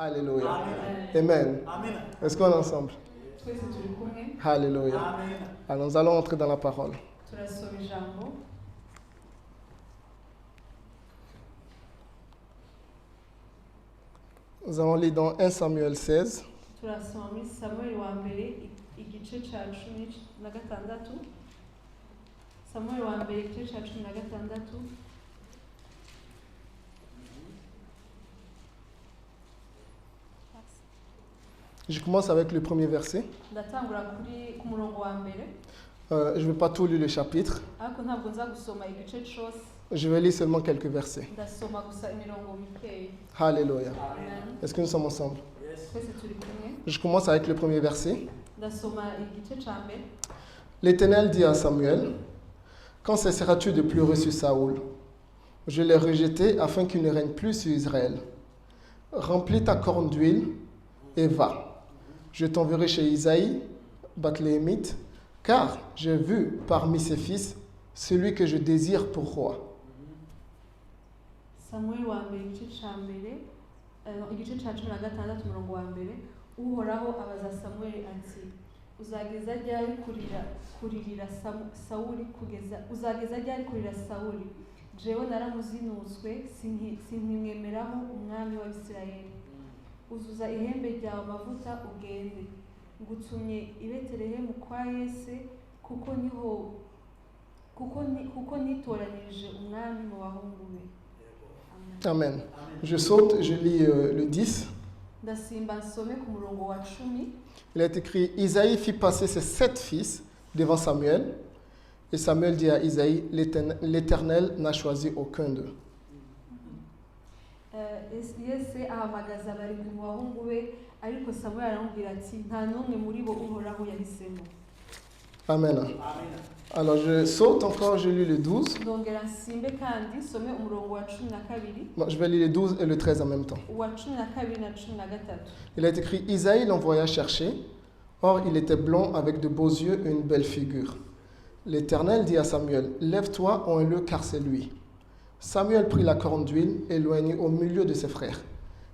Alléluia. Amen. Est-ce qu'on est ensemble? Alléluia. Alors nous allons entrer dans la parole. Nous allons lire dans 1 Samuel 16. Je commence avec le premier verset. Je ne vais pas tout lire le chapitre. Je vais lire seulement quelques versets. Alléluia. Est-ce que nous sommes ensemble? Je commence avec le premier verset. L'Éternel dit à Samuel, « Quand cesseras-tu de pleurer sur Saoul? Je l'ai rejeté afin qu'il ne règne plus sur Israël. Remplis ta corne d'huile et va. Je t'enverrai chez Isaïe, Bathléemite, car j'ai vu parmi ses fils celui que je désire pour roi. » Samuel wa mbere igice ca mbere igice ca 16 umurongo wa mbere uhoraho abaza Samuel ati uzageza ryari kuririra Sauli kugeza uzageza ryari kurira Sauli jewe naramuzinutswe sinkimwemeraho umwami wa Isirayeli uzuza ihembe ryawe amavuta ugende ngutumye i Betelehemu kwa Yese kuko nitoranirije umwami mu bahungu be. Amen. Je saute, je lis le 10. Il est écrit, Isaïe fit passer ses 7 fils devant Samuel, et Samuel dit à Isaïe, l'Éternel n'a choisi aucun d'eux. Amen. Alors je saute encore, je lis le 12. Bon, je vais lire le 12 et le 13 en même temps. Il est écrit, Isaïe l'envoya chercher. Or, il était blond avec de beaux yeux et une belle figure. L'Éternel dit à Samuel, lève-toi, oins-le, car c'est lui. Samuel prit la corne d'huile et l'éloignit au milieu de ses frères.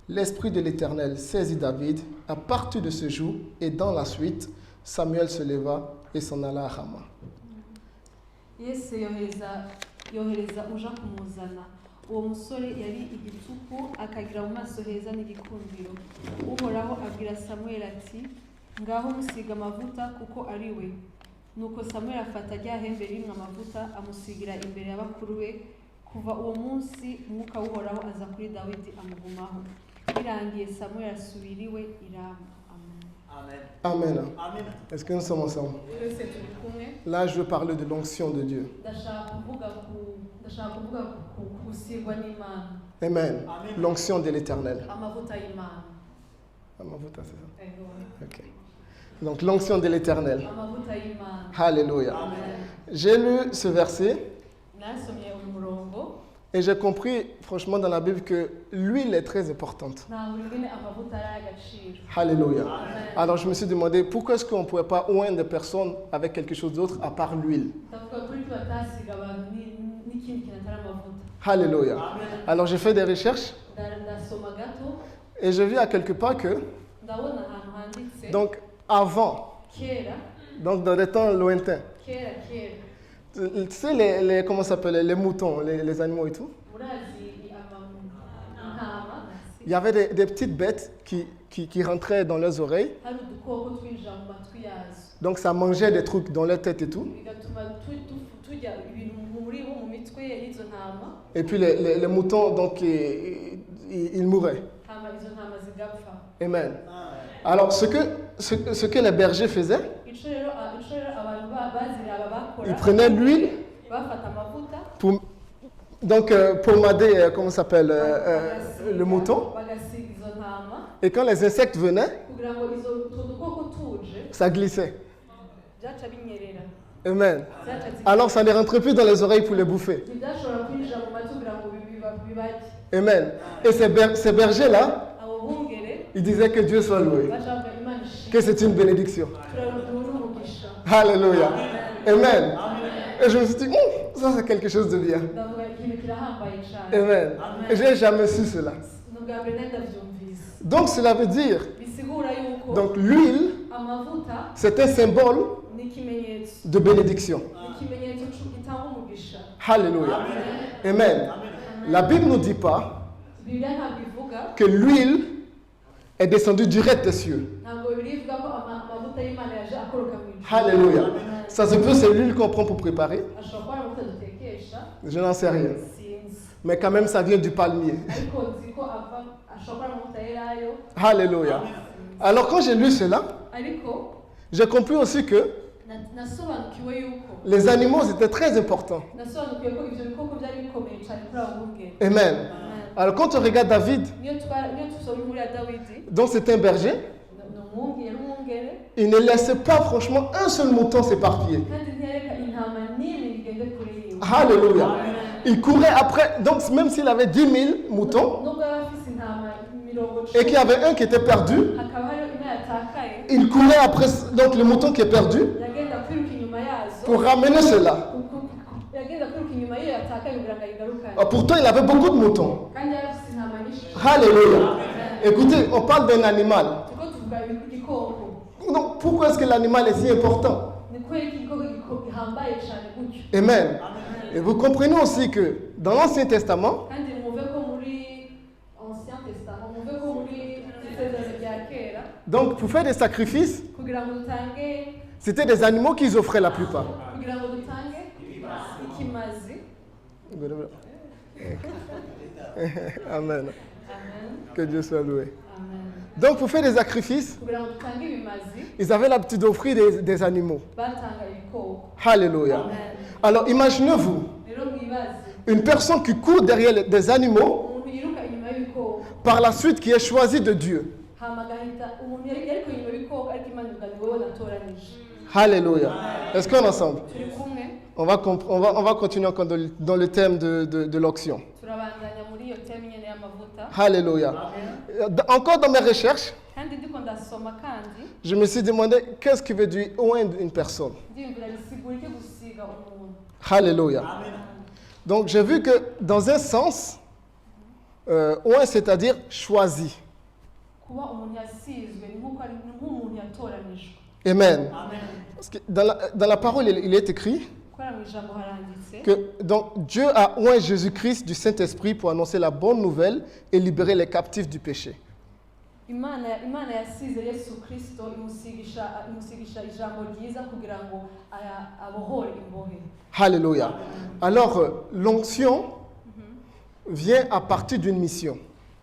L'Esprit de l'Éternel saisit David à partir de ce jour, et dans la suite, Samuel se leva et s'en alla à Rama. Yese yohereza uja kumuzana uwo musore yari igituku akagira mu maso heza n'igikundiro uhoraho abwira Samuel ati ngaho musiga amavuta kuko ari we nuko Samuel afata rya hembe rimwe amavuta amusigira imbere y'abakuru be kuva uwo munsi umwuka w'uhoraho aza kuri Dawidi amugumaho birangiye Samuel asubiriwe i Rama. Amen. Amen. Est-ce que nous sommes ensemble? Là, je veux parler de l'onction de Dieu. Amen. L'onction de l'Éternel. Amavuta, c'est ça? Ok. Donc, l'onction de l'Éternel. Alléluia. J'ai lu ce verset. Et j'ai compris, franchement, dans la Bible que l'huile est très importante. Alléluia. Alors, je me suis demandé, pourquoi est-ce qu'on ne pourrait pas oindre des personnes avec quelque chose d'autre à part l'huile? Alléluia. Alors, j'ai fait des recherches. Et je vis à quelque part que, donc, avant, donc dans des temps lointains, tu sais, comment ça s'appelle, les moutons, les animaux et tout. Il y avait des petites bêtes qui rentraient dans leurs oreilles. Donc ça mangeait des trucs dans leur tête et tout. Et puis les moutons, donc, ils mouraient. Amen. Alors ce que les bergers faisaient, ils prenaient l'huile pour pommader, comment ça s'appelle, le mouton. Et quand les insectes venaient, ça glissait. Amen. Alors ça ne rentrait plus dans les oreilles pour les bouffer. Amen. Et ces bergers-là, ils disaient que Dieu soit loué. Que c'est une bénédiction. Alléluia. Amen. Et je me suis dit, ça c'est quelque chose de bien. Amen. Et je n'ai jamais su cela. Donc cela veut dire, bisigura yuko donc l'huile, amavuta c'est un symbole ni ikimenyetso de bénédiction. ikimenyetso gitanga umugisha. Alléluia. Amen. La Bible ne nous dit pas Bibiliya ntabwo ivuga que l'huile est descendue direct des cieux. ntabwo birivuga ko amavuta y'Imana yaje akoroka mu ijuru. Alléluia. Ça se peut, c'est l'huile qu'on prend pour préparer. ashobora kuba ari amavuta dutekesha Je n'en sais rien. sinzi Mais quand même, ça vient du palmier. ariko nzi ko ashobora kuba ari amavuta yerayo. Alléluia. Alors quand j'ai lu cela, ariko j'ai compris aussi que nasobanukiwe yuko les animaux étaient très importants. nasobanukiwe ko ibyo bikoko byari bikomeye cyane kuri abo bungeri. Amen. Alors quand on regarde David, niyo tusoma inkuru ya dawidi dont c'est un berger, ni umwungere il ne laissait pas franchement un seul mouton s'éparpiller. kandi ntiyareka intama n'imwe igende kure yiwe. Alléluia. Il courait après, donc même s'il avait 10 000 moutons nubwo yaba afise intama mirongo et qu'il y avait un qui était perdu, hakaba hariho imwe yatakaye il courait après donc le mouton qui est perdu yagenda kwiruka inyuma yazo pour ramener cela. yagenda kwiruka inyuma y'iyo yatakaye kugira ngo ayigarukane. Pourtant, il avait beaucoup de moutons. kandi yari afise intama nyinshi. Alléluia. Écoutez, on parle d'un animal. turiko tuvuga igikoko. Donc pourquoi est-ce que l'animal est si important? ni kubera ko igikoko gihambaye cyane gutyo. Amen. Et vous comprenez aussi que dans l'Ancien Testament, kandi mwumve ko muri ancien testament mwumve ko muri isezerano rya kera donc pour faire des sacrifices, kugira ngo dutange c'était des animaux qu'ils offraient la plupart. kugira ngo dutange ikimazi. Amen. Amen. Que Dieu soit loué. Amen. Donc pour faire des sacrifices, kugira ngo dutange ibimazi ils avaient l'habitude d'offrir des animaux. batanga ibikoko. Alléluia. Amen. Alors imaginez-vous, rero mwibaze une personne qui court derrière des animaux, umuntu yiruka inyuma y'ibikoko par la suite qui est choisi de Dieu. hama agahita umuntu yariko inyuma y'ibikoko ariko Imana ivuga ni wowe natoranije. Alléluia. Est-ce qu'on est ensemble? turi kumwe On va continuer encore dans le thème de l'onction. turabandanya muri iyo teme nyene y'amavuta. Alléluia. Encore dans mes recherches, kandi ndiko ndasoma kandi je me suis demandé qu'est-ce qui veut dire oindre une personne. ndiyumvira bisigura iki gusiga umuntu. Alléluia. Donc j'ai vu que dans un sens, oint c'est-à-dire choisi. kuba umuntu yasizwe ni nk'umuntu yatoranijwe. Amen. Amen. Parce que dans la parole, il est écrit kubera mu ijambo haranditse que donc, Dieu a oint Jésus-Christ du Saint-Esprit pour annoncer la bonne nouvelle et libérer les captifs du péché. imana yasize yesu kristo imusigisha ijambo ryiza kugira ngo abohore imbohe. Alléluia. Alors, l'onction vient à partir d'une mission.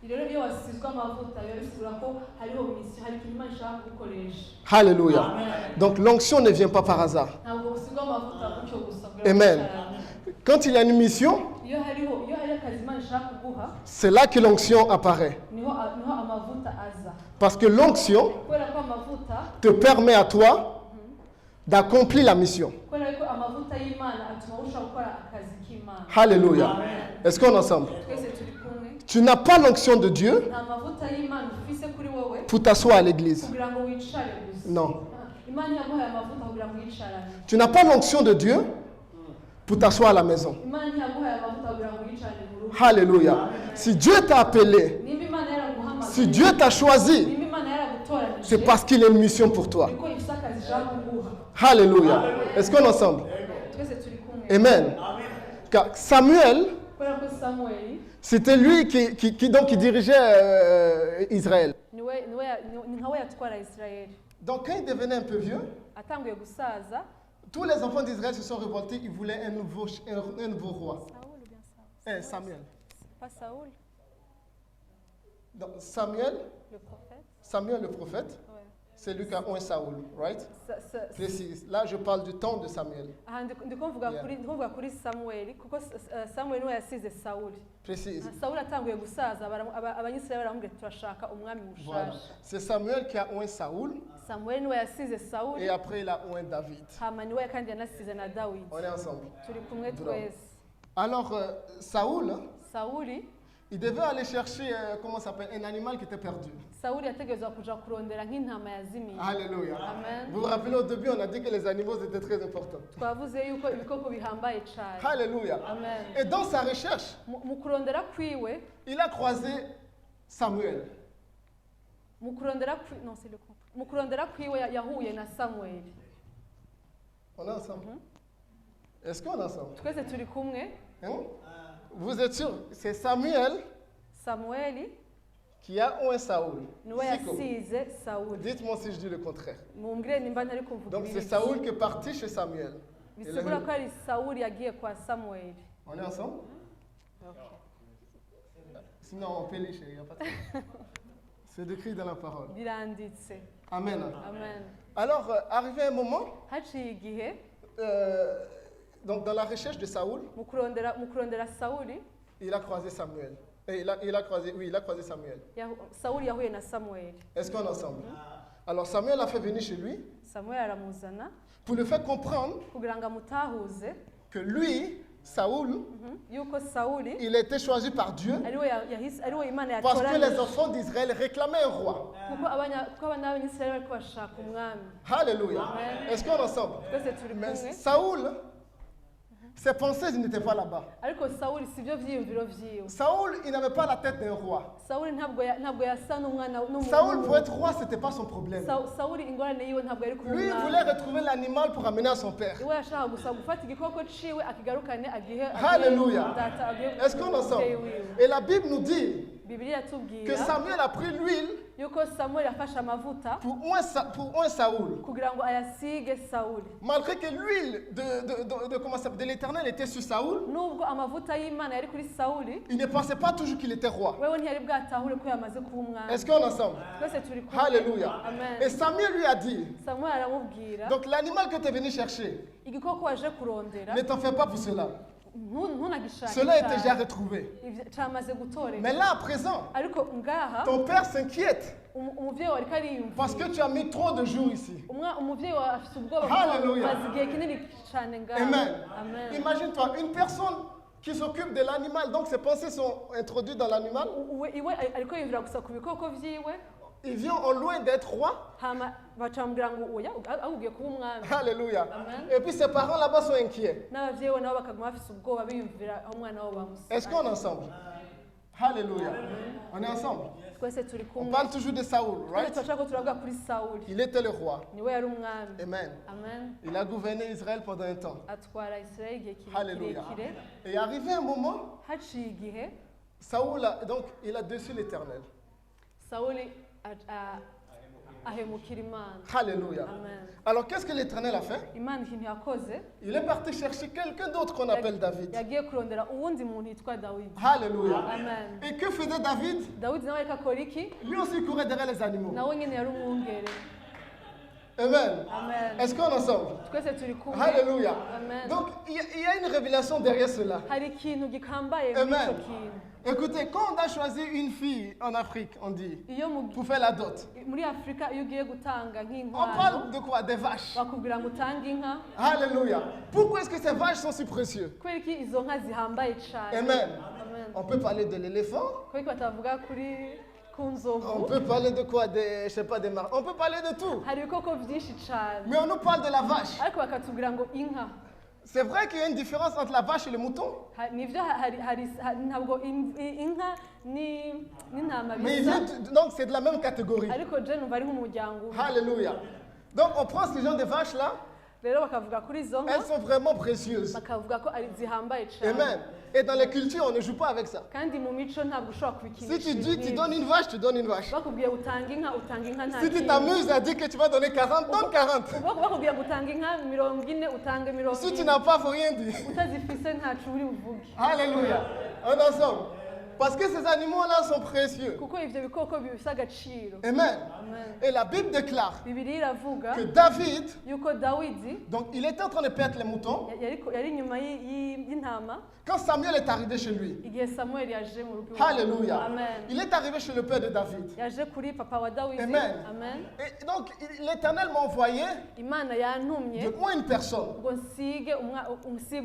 rero iyo wasizwe amavuta biba bisigura ko hariho misiyo hari ikintu imana ishaka gukoresha. Alléluia. Donc, l'onction ne vient pas par hasard. ntabwo usigwa amavuta gutyo gusa kugira ngo Amen. ushake. Quand il y a une mission, iyo hari akazi imana ishaka kuguha c'est là que l'onction apparaît. niho amavuta aza. Parce que l'onction kubera ko amavuta te permet à toi d'accomplir la mission. kubera ko amavuta y'imana atuma urushaho gukora akazi k'imana. Alléluia. Est-ce qu'on est ensemble? twese turi kumwe. Tu n'as pas l'onction de Dieu nta mavuta y'imana ufise kuri wowe pour t'asseoir à l'église. kugira ngo wicare gusa. Non. imana yaguhaye amavuta kugira ngo wicarane. Tu n'as pas l'onction de Dieu pour t'asseoir à la maison. imana yaguhaye amavuta kugira ngo wicarane mu rugo. Alléluia. Si Dieu t'a appelé, nimba imana yaraguhamagaye, si Dieu t'a choisi, nimba imana yaragutoranije, c'est parce qu'il a une mission pour toi. niko ifise akazi ishaka kuguha. Alléluia. Est-ce qu'on est ensemble? twese turi kumwe. Amen. Car Samuel, kubera ko samueli c'était lui qui dirigeait Israël. ni nka we yatwara isirayeli. Donc quand il devenait un peu vieux, atanguye gusaza tous les enfants d'Israël se sont révoltés, ils voulaient un nouveau roi. Saul ou bien Samuel. pas Saul, Donc Samuel le prophète. Ouais. c'est lui qui a oint Saoul, right? Précise. Là, je parle du temps de Samuel. aha ndiko mvuga kuri samueli kuko samueli niwe yasize sawuli. Précise. sawuli atanguye gusaza abanyisirayeli baramubwira turashaka umwami Voilà. mushasha. C'est Samuel qui a oint Saoul samueli niwe yasize sawuli et après il a oint David. hama niwe kandi yanasize na dawidi. On est ensemble. turi kumwe twese. Alors, Saoul, sawuli il devait aller chercher, comment ça s'appelle, un animal qui était perdu. sawuli yategerezwa kuja kurondera nk'intama yazimiye. Alléluia. Amen. Vous vous rappelez au début, on a dit que les animaux étaient très importants. twavuze yuko ibikoko bihambaye cyane. Alléluia. Amen. Et dans sa recherche, mu kurondera kwiwe il a croisé Samuel. mu kurondera kwiwe yahuye na samweli. On est ensemble. Est-ce qu'on est ensemble? Twese turi kumwe. Hein? Vous êtes sûr? C'est Samuel Samweli qui a oint Saoul. niwe yasize Sawuli. Dites-moi si je dis le contraire. Mumbwire nimba ntari kuvuga Donc c'est ibiki. Saoul qui est parti chez Samuel. Bisigura ko ari Sawuli yagiye kwa Samweli. On est ensemble? Okay. Sinon on peut lécher, il n'y a pas de problème. C'est décrit dans la parole. Biranditse. Amen. Amen. Alors, arrivé un moment, Haciye igihe donc dans la recherche de Saoul, mu kurondera Sawuli, il a croisé Samuel. Et il a croisé Samuel. Sawuli yahuye na Samweli. Est-ce qu'on est ensemble? Alors Samuel l'a fait venir chez lui Samweli aramuzana pour le faire comprendre kugira ngo amutahuze que lui, Saoul, yuko Sawuli il a été choisi par Dieu ariwe Imana parce que les yatoranije enfants d'Israël réclamaient un roi. kuko abana b'Abanyisirayeli bariko bashaka umwami. Alléluia. Amen. Est-ce qu'on est ensemble? Twese turi Mais kumwe. Saoul, ses pensées n'étaient pas là-bas. Ariko Sawuli sivyo vyiyumviro vyiwe. Saoul, il n'avait pas la tête d'un roi. Sawuli ntabwo yasa n'umwana Saoul, pour être roi, ce n'était pas son problème. Sawuli ingorane yiwe ntabwo yari kuba Lui, il umwami. voulait retrouver l'animal pour amener à son père. Iwe yashaka gusa gufata igikoko ciwe akigarukane agihe Alléluia. data agihe Est-ce qu'on est ensemble? umubyeyi wiwe. Et la Bible nous dit Bibiliya que yatubwira Samuel a pris l'huile yuko Samuel yafashe amavuta pour oint Saoul. kugira ngo ayasige Sawuli. Malgré que l'huile de l'Éternel était sur Saoul, Nubwo amavuta y'Imana yari kuri Sawuli, il ne pensait pas toujours qu'il était roi. wewe ntiyari bwatahure ko yamaze kuba umwami. Est-ce qu'on est ensemble? Twese turi kumwe. Alléluia. Amen. Et Samuel lui a dit, Samuel aramubwira, donc l'animal que tu es venu chercher, igikoko waje kurondera ne t'en fais pas pour cela. ntunagishake Cela est déjà cyane. retrouvé. Cyamaze gutoreka. Mais là, à présent, Ariko ngaha ton père s'inquiète umuvyeyi wari kariyumva. parce que tu as mis trop de jours ici. Umuvyeyi wa afite ubwoba Hallelujah. maze igihe kinini cyane ngaha. Amen. Amen. Imagine-toi, une personne qui s'occupe de l'animal, donc ses pensées sont introduites dans l'animal. Iwe ariko yumvira gusa ku bikoko vyiwe, Il vient en loin d'être roi. hama bacamubwira ngo oya ahubwiye kuba umwami. Alléluia. Amen. Et puis ses parents là-bas sont inquiets. N'abavyeyi we nabo bakaguma bafise ubwoba biyumvira aho umwana wabo bamusize. Est-ce qu'on est ensemble? Alléluia. On est ensemble. Twese turi On kumwe. parle toujours de Saoul, Twese right? turashaka ko turavuga kuri Sawuli. Il était le roi. Niwe yari umwami. Amen. Amen. Il a gouverné Israël pendant un temps. Atwara Israeli igihe Alléluia. kirekire. Et arrivé un moment, Haciye igihe Saoul donc il a déçu l'Éternel. Sawuli ahemukira Imana. Alléluia. Amen. Alors qu'est-ce que l'Éternel a fait? Imana ikintu yakoze, Il est parti chercher quelqu'un d'autre qu'on appelle David. yagiye kurondera uwundi muntu yitwa Dawidi. Alléluia. Amen. Et que faisait David? Dawidi nawe ariko akora iki? Lui aussi il courait derrière les animaux. Nawe nyine yari umwungere. Amen. Amen. Est-ce qu'on est ensemble? Twese turi kumwe. Alléluia. Amen. Donc il y a une révélation derrière cela. Hari ikintu gikambaye muri Amen. icyo kintu. Écoutez, quand on a choisi une fille en Afrique, on dit, Iyo pour faire la dot, muri Afurika iyo ugiye gutanga on nk'inkwano parle de quoi? Des vaches. bakubwira ngo utange inka. Alléluia. Pourquoi est-ce que ces vaches sont si précieuses? Kubera iki izo nka zihambaye cyane. Amen. Amen. On peut parler de l'éléphant. Kubera iki batavuga ku On nzovu. peut parler de quoi? Je sais pas, des marins. On peut parler de tout. Hari ibikoko byinshi cyane. Mais on nous parle de la vache. Ariko bakatubwira ngo inka. C'est vrai qu'il y a une différence entre la vache et le mouton. Nibyo ntabwo inka n'intama Mais bisa. donc c'est de la même catégorie. Ariko je numva ari nk'umuryango umwe. Alléluia. Donc on prend ces gens de vaches là. Rero bakavuga kuri izo nka Elles sont vraiment précieuses. bakavuga ko ari zihambaye cyane. Amen. Et dans les cultures, on ne joue pas avec ça. Kandi mu mico ntabwo ushobora kubikinisha. Si tu dis, tu donnes une vache, tu donnes une vache. bakubwiye utanga inka nta Si tu t'amuses à dire que tu vas donner 40, donne 40. bakubwiye gutanga inka 40 utange 40. Si tu n'as pas, il ne faut rien dire. utazifise ntacu uri buvuge. Alléluia. On est ensemble. Parce que ces animaux-là sont précieux. Kuko ivyo bikoko bifise agaciro. Amen. Amen. Et la Bible déclare Bibiliya iravuga que David, yuko Dawidi donc il était en train de perdre les moutons. yari inyuma y'intama Quand Samuel est arrivé chez lui, igihe Samuel yaje mu rugo. Alléluia. Amen. Il est arrivé chez le père de David. Yaje kuri papa wa Dawidi. Amen. Amen. Et donc l'Éternel m'a envoyé Imana yantumye de moi une personne. ngo nsige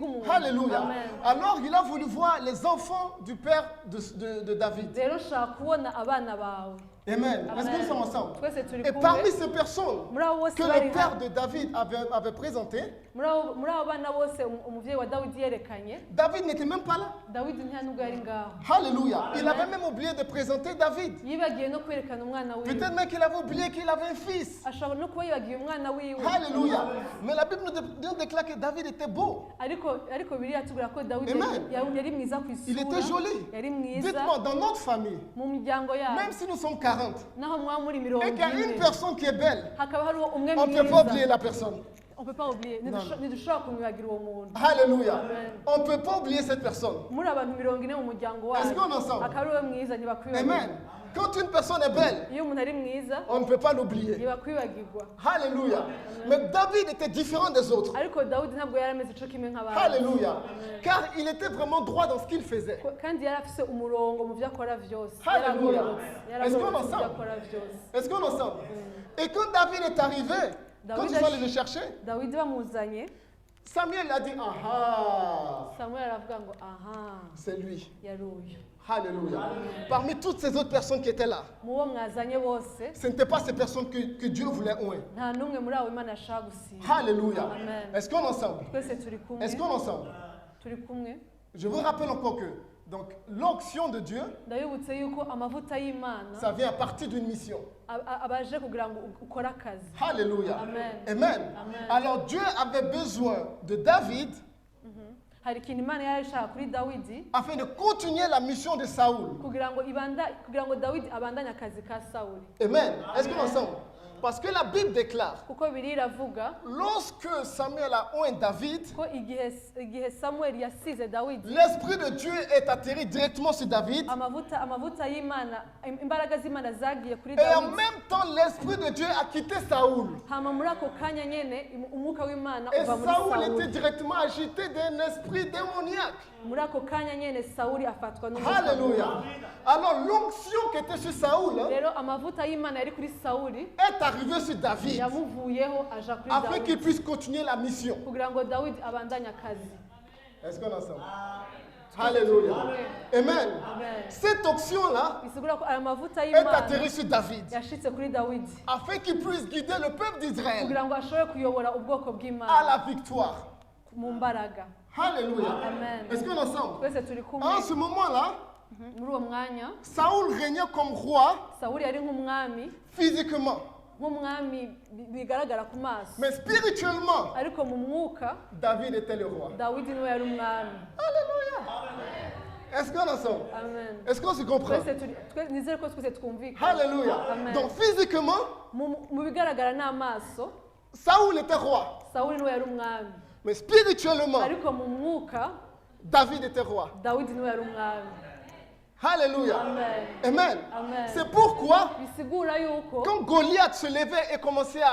umuntu. Alléluia. Amen. Alors il a voulu voir les enfants du père de David. Rero nshaka kubona abana bawe. Amen. Est-ce que nous sommes ensemble? Twese turi Et kumwe. parmi ces personnes Muri abo bose que bari le père de David avait présenté, muri abo bana bose umuvyeyi wa Dawidi yerekanye, David n'était même pas là. dawidi nta nubwo yari ngaho Alléluia. Il avait même oublié de présenter David. yibagiye no kwerekana umwana wiwe Peut-être même qu'il avait oublié qu'il avait un fils. ashobora no kuba yibagiye umwana wiwe Alléluia. Mais la Bible nous déclare que David était beau. ariko biriya tubwira ko dawidi Amen. yari mwiza ku Il était isura joli. yari mwiza Dites-moi, dans notre famille, mu miryango yabo même si nous sommes 40, naho mwaba muri mirongo et qu'il y a une ine personne qui est belle, hakaba hariho umwe on ne peut pas oublier mwiza la personne. on peut pas oublier Non. ntidushobora kumwibagira uwo muntu Alléluia. Amen. On ne peut pas oublier cette personne. muri abantu mirongo ine mu muryango Est-ce qu'on wabo en sort? akaba ariwe mwiza ntibakwibagira Amen. Quand une personne est belle, iyo umuntu ari mwiza on ne peut pas l'oublier. ntibakwibagirwa Alléluia. Mais David était différent des autres. ariko dawidi ntabwo yari ameze ico kimwe nk'abandi Alléluia. Car il était vraiment droit dans ce qu'il faisait. kandi yari afise umurongo mu byo akora byose Hallelujah. yaragororotse Est-ce qu'on en mu byo sort? akora byose Est-ce qu'on en sort? Et quand David est arrivé, quand David ils sont a- allés le chercher, dawidi bamuzanye Samuel a dit, ah, samuel aravuga ngo aha c'est lui. yari uyu Alléluia. Parmi toutes ces autres personnes qui étaient là, mu bo mwazanye bose ce n'étaient pas ces personnes que Dieu voulait oint. nta n'umwe muri abo imana yashaka gusiga Alléluia. Amen. Est-ce qu'on est ensemble? twese turi kumwe Est-ce qu'on est ensemble? turi kumwe Je vous rappelle encore que donc l'onction de Dieu, ndabibutse yuko amavuta y'imana ça vient à partir d'une mission. abaje kugira ngo ukore akazi Alléluia. Amen. Amen. Amen. Alors Dieu avait besoin de David hari ikintu imana yari ishaka kuri dawidi afin de continuer la mission de Saoul. kugira ngo dawidi abandanye akazi ka sawuli Amen. Est-ce qu'on est ensemble? Parce que la Bible déclare, kuko biri iravuga lorsque Samuel a oint David, ko igihe samuel yasize dawidi l'Esprit de Dieu est atterri directement sur David. amavuta y'imana imbaraga z'imana zagiye kuri Et en dawidi même temps, l'Esprit de Dieu a quitté Saoul. hama muri ako kanya nyene umwuka w'imana Et uva muri Saoul était sawuli directement agité d'un esprit démoniaque. muri ako kanya nyene sawuli afatwa n'umwuka Alléluia. Alors l'onction qui était sur Saoul rero amavuta y'imana yari kuri sawuli est arrivée sur David yamuvuyeho aja kuri afin qu'il dawidi puisse continuer la mission. kugira ngo dawidi abandanye akazi Est-ce qu'on est ensemble? Alléluia. Amen. Amen. Cette onction-là bisigura ko aya mavuta est y'imana atterrie sur David yashitse kuri dawidi afin qu'il puisse guider le peuple d'Israël kugira ngo ashobore kuyobora ubwoko à bw'imana la victoire. mu mbaraga Alléluia. Amen. Est-ce qu'on est ensemble? twese turi kumwe En ce moment-là, muri uwo mwanya Saoul régnait comme roi sawuli yari nk'umwami physiquement, nk'umwami bigaragara ku maso mais spirituellement, ariko mu mwuka David était le roi. dawidi niwe yari umwami Alléluia. Est-ce qu'on est ensemble? amen Est-ce qu'on se comprend? nizere ko twese twumvikana Alléluia. Amen. Donc physiquement, mu bigaragara n'amaso Saoul était roi, sawuli niwe yari umwami mais spirituellement, ariko mu mwuka David était roi. dawidi niwe yari umwami Alléluia. amen Amen. Amen. C'est pourquoi, bisigura yuko quand Goliath se levait et commençait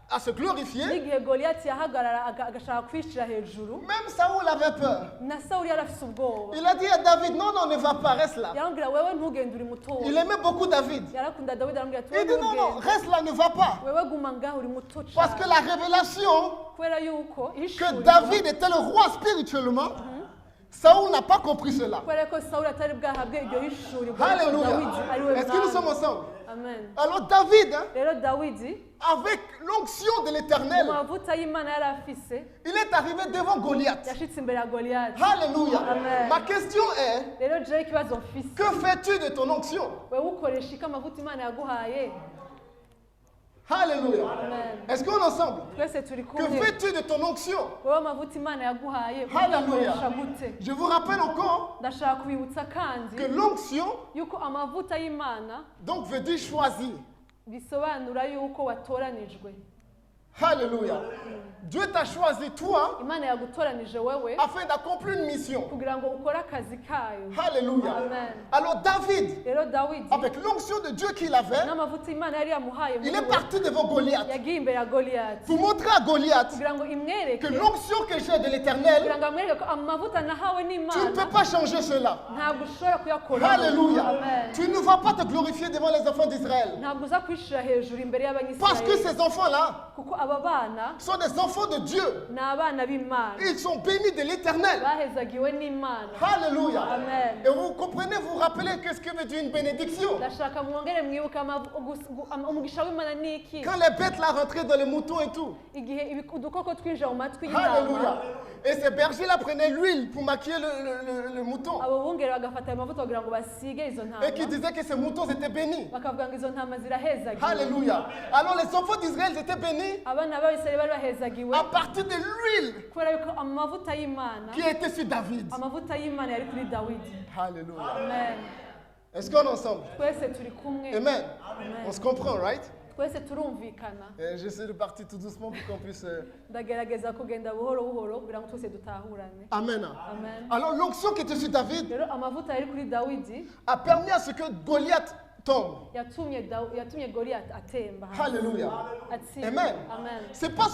à se glorifier, n'igihe goliyati yahagarara agashaka kwishira hejuru même Saoul avait peur. na sawuli yari afise ubwoba Il a dit à David, non, non, ne va pas, reste là. yaramubwira wewe ntugende uri muto Il aimait beaucoup David. yarakunda dawidi aramubwira ati Il dit, non, non, ntugende reste là, ne va pas. wewe guma ngaho uri muto Parce que cyane la révélation kubera yuko que ishurirwa David était le roi spirituellement, Saoul n'a pas compris cela. kubera ko sawuli atari bwahabwe iryo hishurirwa ariko Alléluia. dawidi ari we Est-ce que nous sommes mwami ensemble? amen Alors David, hein, rero dawidi avec l'onction de mu l'Éternel, mavuta y'imana yari afise il est arrivé devant Goliath. yashitse imbere ya goliyati Alléluia. Amen. Ma question est, rero jewe ikibazo mfise que fais-tu de ton onction? wewe ukoresha iki amavuta imana yaguhaye Alléluia. amen Est-ce qu'on est ensemble? twese turi Que kumwe fais-tu de ton onction? wewe amavuta imana yaguhaye Hallelujah. uyakoresha gute Je vous rappelle encore ndashaka kubibutsa kandi que l'onction, yuko amavuta y'imana donc, veut dire choisir. bisobanura yuko watoranijwe Alléluia. Dieu t'a choisi, toi, imana yagutoranije wewe afin d'accomplir une mission. kugira ngo ukore akazi kayo Alléluia. Amen. Alors David, rero dawidi avec l'onction de Dieu qu'il avait, n'amavuta imana yari yamuhaye muri il est we parti devant Goliath yagiye imbere ya goliyati pour montrer à Goliath kugira ngo imwereke que l'onction que j'ai de kugira l'Éternel, ngo amwereke ko amavuta nahawe tu ne n'imana peux pas changer cela. ntabwo ushobora kuyakora Alléluia. amen Tu ne vas pas te glorifier devant les enfants d'Israël. ntabwo uza kwishira hejuru imbere Parce que y'abanyisirayeli ces enfants-là, kuko aba bana sont des enfants de Dieu. ni abana b'Imana Ils sont bénis de l'Éternel. bahezagiwe n'Imana. Alléluia. Amen. Et vous comprenez, vous vous rappelez qu'est-ce que veut dire une bénédiction? ndashaka mwongere mwibuke umugisha w'Imana ni iki. Quand les bêtes là rentraient dans les moutons et tout. Igihe udukoko twinjira mu matwi y'intama Alléluia. Et ces bergers là prenaient l'huile pour maquiller le mouton. abo bungere bagafata ayo mavuta kugira ngo basige izo ntama Et qui disaient que ces moutons étaient bénis. bakavuga ngo izo ntama zirahezagiwe. Alléluia. Alors les enfants d'Israël étaient bénis abana b'Abisirayeli bari bahezagiwe à partir de l'huile kubera yuko amavuta y'Imana qui était sur David. amavuta y'Imana yari kuri Dawidi. Alléluia. Amen. Est-ce qu'on est ensemble? twese turi kumwe. Amen. Amen. On se comprend, right? twese turumvikana. J'essaie de partir tout doucement pour qu'on puisse... ndagerageza kugenda buhoro buhoro kugira ngo twese dutahurane. Amen. Amen. Alors l'onction qui était sur David rero amavuta yari kuri Dawidi a permis à ce que Goliath tombe. yatumye Goliath atemba. Alléluia. atsinda. Amen. Amen. C'est pas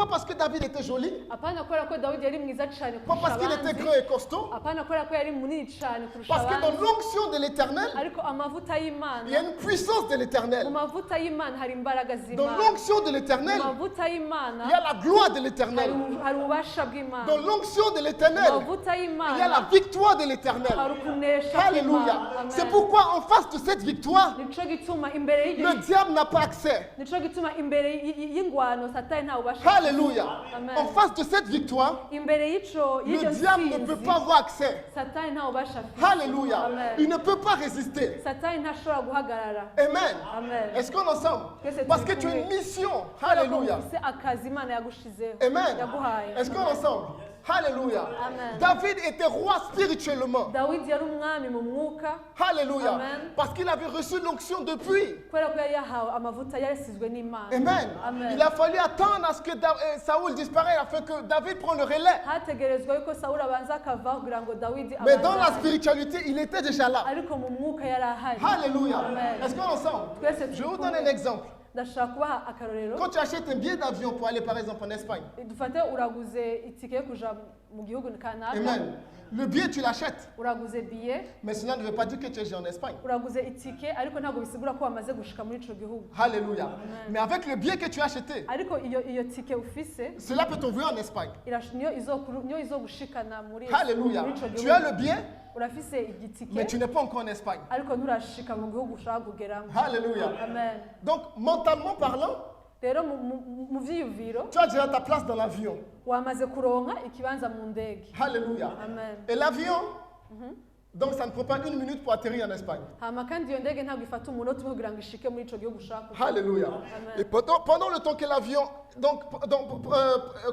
parce que David était joli, apana kubera ko Dawidi yari mwiza cyane pas kurusha parce qu'il était abandi. grand et costaud, apana kubera ko yari munini cyane kurusha parce que dans abandi. l'onction de l'Éternel, ariko amavuta y'Imana il y a une puissance de mu l'Éternel. mavuta y'Imana hari imbaraga Dans z'Imana. l'onction de mu l'Éternel, mavuta y'Imana il y a la gloire de hari l'Éternel. ububasha bw'Imana. Dans l'onction de mu l'Éternel, mavuta il y a y'Imana la victoire de l'Éternel. hari ukunesha Alléluia. kw'Imana. Amen. C'est pourquoi en face de cette victoire, nico gituma imbere y'iryo le diable n'a pas accès. nico gituma imbere y'ingwano satani nta ubasha. Alléluia. Amen. En face de cette victoire, imbere y'iryo le diable ne peut pas avoir accès. satani nta ubasha afite. Alléluia. Amen. Il ne peut pas résister. satani ntashobora guhagarara. Amen. Amen. Est-ce qu'on est ensemble? Que c'est Parce que tout tu as oui. une mission. Kubera ko Alléluia. ufise akazi Imana yagushizeho. Amen. yaguhaye. Est-ce qu'on est ensemble? Alléluia. Amen. David était roi spirituellement. Dawidi yari umwami mu mwuka Alléluia. Amen. Parce qu'il avait reçu l'onction depuis. kubera ko yari yahawe amavuta yarisizwe n'Imana. Amen. Amen. Il a fallu attendre à ce que Saoul disparaisse afin que David prenne le relais. hategerezwa yuko Sawuli abanza akavaho kugira ngo Dawidi Mais dans la abanze. spiritualité, il était déjà là. ariko mu mwuka yari ahari. Alléluia. Amen. Est-ce qu'on est ensemble? Twese Je vous turi donne un exemple. ndashaka kubaha akarorero. Quand tu achètes un billet d'avion pour aller par exemple en Espagne, dufate uraguze itike yo kuja mu gihugu kanaka. Amen. Le billet, tu l'achètes. uraguze billet Mais cela ne veut pas dire que tu es déjà en Espagne. uraguze itike ariko ntabwo bisigura ko wamaze gushika muri ico gihugu. Alléluia. Mais avec le billet que tu as acheté, ariko iyo tike ufise cela peut t'envoyer en Espagne. niyo izogushikana muri Alléluia. muri ico Tu as gihugu. le billet, urafise mais igitike tu n'es pas encore en Espagne. ariko nturashika mu gihugu ushaka kugeramo. Alléluia. Amen. Donc, mentalement parlant, rero mu vyiyumviro tu as déjà ta place dans l'avion. wamaze kuronka ikibanza mu ndege. Alléluia. Amen. Et l'avion, donc ça ne prend pas une minute pour atterrir en Espagne. hama kandi iyo ndege ntabwo ifata umunota umwe kugira ngo ishike muri ico gihugu ushaka kuja. Alléluia. Amen. Et pendant le temps que l'avion,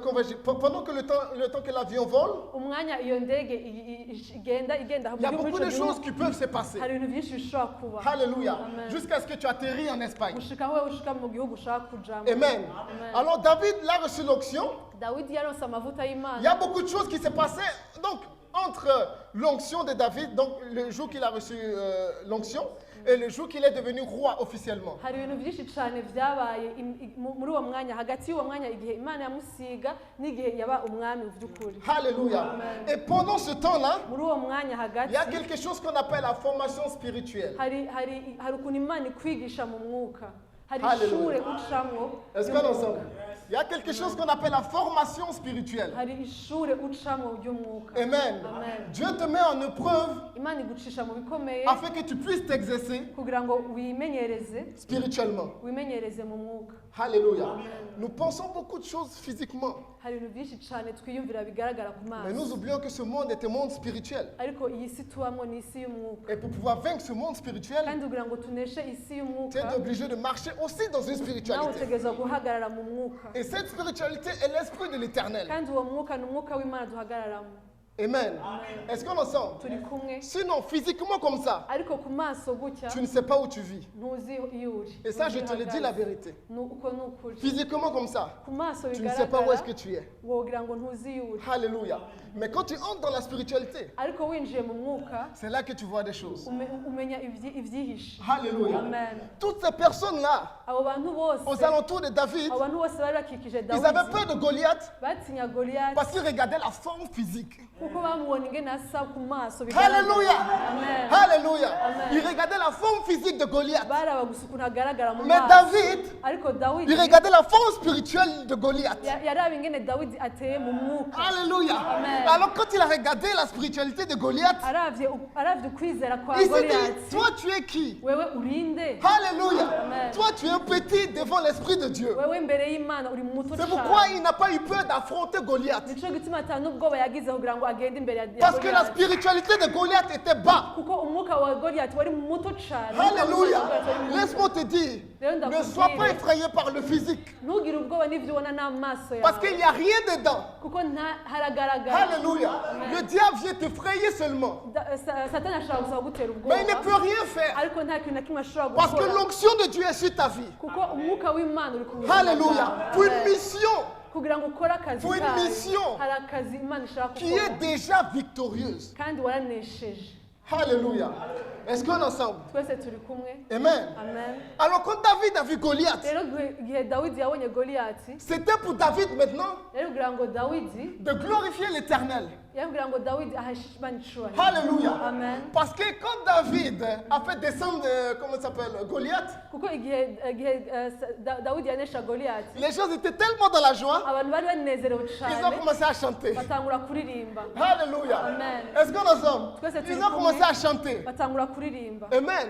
comment vais-je dire, pendant que le temps que l'avion vole, umwanya iyo ndege igenda il y a muri beaucoup ico de choses gihugu qui peuvent se passer. hari ibintu byinshi bishobora kuba. Alléluia. Amen. Jusqu'à ce que tu atterris en Espagne. gushika aho ushika mu gihugu ushaka kujamo. Amen. Amen. Alors David l'a reçu l'onction. Dawidi yaronse amavuta Il y y'Imana. a beaucoup de choses qui s'est passé. Donc entre l'onction de David, donc le jour qu'il a reçu l'onction, et le jour qu'il est devenu roi officiellement. hari ibintu byinshi cyane byabaye muri uwo mwanya hagati y'uwo mwanya igihe Imana yamusiga n'igihe yaba umwami by'ukuri. Alléluia. Amen. Et pendant ce temps-là, muri uwo mwanya il hagati y a quelque chose qu'on appelle la formation spirituelle. hari ukuntu Imana ikwigisha mu mwuka. hari Alléluia. ishure ucamwo. Est-ce qu'on est ensemble? Il y a quelque chose qu'on appelle la formation spirituelle. hari ishure ucamwo ry'umwuka. Amen. Amen. Dieu te met en épreuve Imana igucisha mu bikomeye afin que tu puisses t'exercer kugira ngo wimenyereze spirituellement. mu mwuka. Alléluia. Nous pensons beaucoup de choses physiquement, hari ibintu byinshi cyane twiyumvira bigaragara ku mais nous maso oublions que ce monde est un monde spirituel. ariko iyi si tubamo ni isi y'umwuka Et pour pouvoir vaincre ce monde spirituel, kandi kugira ngo tuneshe isi tu es y'umwuka obligé de marcher aussi dans une nawe spiritualité. utegerezwa guhagarara mu mwuka Et cette spiritualité est l'esprit de l'éternel. kandi uwo mwuka ni umwuka w'Imana duhagararamo. Amen. Est-ce qu'on est ensemble? turi kumwe Sinon, physiquement comme ça, ariko ku maso gutya tu ne sais pas où tu vis. ntuzi iyo uri. Et ça, je te le dis la vérité. uko ni ukuri. Physiquement comme ça, ku maso tu ne sais pas où est-ce que bigaragara tu es. wogira ngo ntuzi iyo uri. Alléluia. Mais quand tu entres dans la spiritualité, ariko winjiye mu mwuka c'est là que tu vois des choses. umenya ibyihishe. Alléluia. Amen. Toutes ces personnes-là, abo bantu bose aux alentours de David, abo bantu bose bari bakikije ils avaient Dawidi peur de Goliath batinya Goliath parce qu'ils regardaient la forme physique. kuko bamubona ingene asa ku maso Alléluia. Amen. Alléluia. Amen. Il regardait la forme physique de Goliath. baraba gusa ukuntu agaragara mu Mais maso David, ariko Dawidi il regardait la forme spirituelle de Goliath. yaraba ingene Dawidi ateye mu mwuka Alléluia. Amen. Alors quand il a regardé la spiritualité de Goliath, aravye ukwizera kwa il s'est dit, Goliath toi tu es qui? wewe urinde Alléluia. Amen. Toi tu es un petit devant l'Esprit de Dieu. wewe imbere y'Imana uri muto C'est pourquoi cyane il n'a pas eu peur d'affronter Goliath. nico gituma ata n'ubwoba yagize kugira ngo agende imbere ya Parce que la Goliath spiritualité de Goliath était bas. kuko umwuka wa Goliath wari muto cyane Alléluia. Laisse-moi te dire, Rero ne ndakubwire, sois pas effrayé par le physique. ntugire ubwoba n'ivyo ubona n'amaso Parce qu'il yawe n'y a rien dedans. kuko haragaragara Alléluia. Le diable vient t'effrayer seulement. Satani ashobora gusa gutera Mais il ne ubwoba peut rien faire. ariko nta kintu na kimwe ashobora Parce que gukora l'onction de Dieu est sur ta vie. kuko umwuka w'Imana uri ku buzima Alléluia. bwawe. Pour une Amen. mission kugira ngo ukore akazi Pour une kayo, mission hari akazi Imana ishaka qui est gukora déjà victorieuse. kandi waranesheje Alléluia. Est-ce qu'on est ensemble? twese turi kumwe Amen. amen Alors quand David a vu Goliath, rero igihe Dawidi yabonye Goliyati c'était pour David maintenant rero kugira ngo Dawidi de glorifier l'Éternel. kugira ngo Dawidi aheshe Imana icyubahiro Alléluia. amen Parce que quand David a fait descendre, comment ça s'appelle, Goliath, kuko igihe Dawidi yanesha Goliyati les gens étaient tellement dans la joie, abantu bari banezerewe ils ont cyane commencé à chanter. batangura kuririmba Alléluia. Amen. Est-ce qu'on est ensemble? Ils ont commencé à chanter. batangura kuririmba Amen.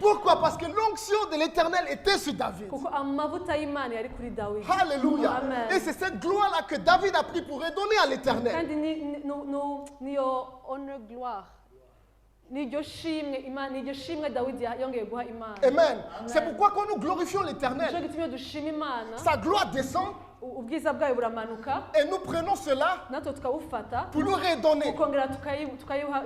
Pourquoi? Parce que l'onction de l'Éternel était sur David. kuko amavuta y'Imana yari kuri Dawidi Alléluia. Amen. Et c'est cette gloire-là que David a pris pour redonner à l'Éternel. kandi niyo honor gloire niryo shimwe Dawidi yongeye guha Imana Amen. C'est pourquoi quand nous glorifions nico l'Éternel, gituma iyo dushima Imana sa gloire descend ubwiza bwayo buramanuka et nous prenons cela natwe tukabufata pour lui redonner. tukongera tukayiha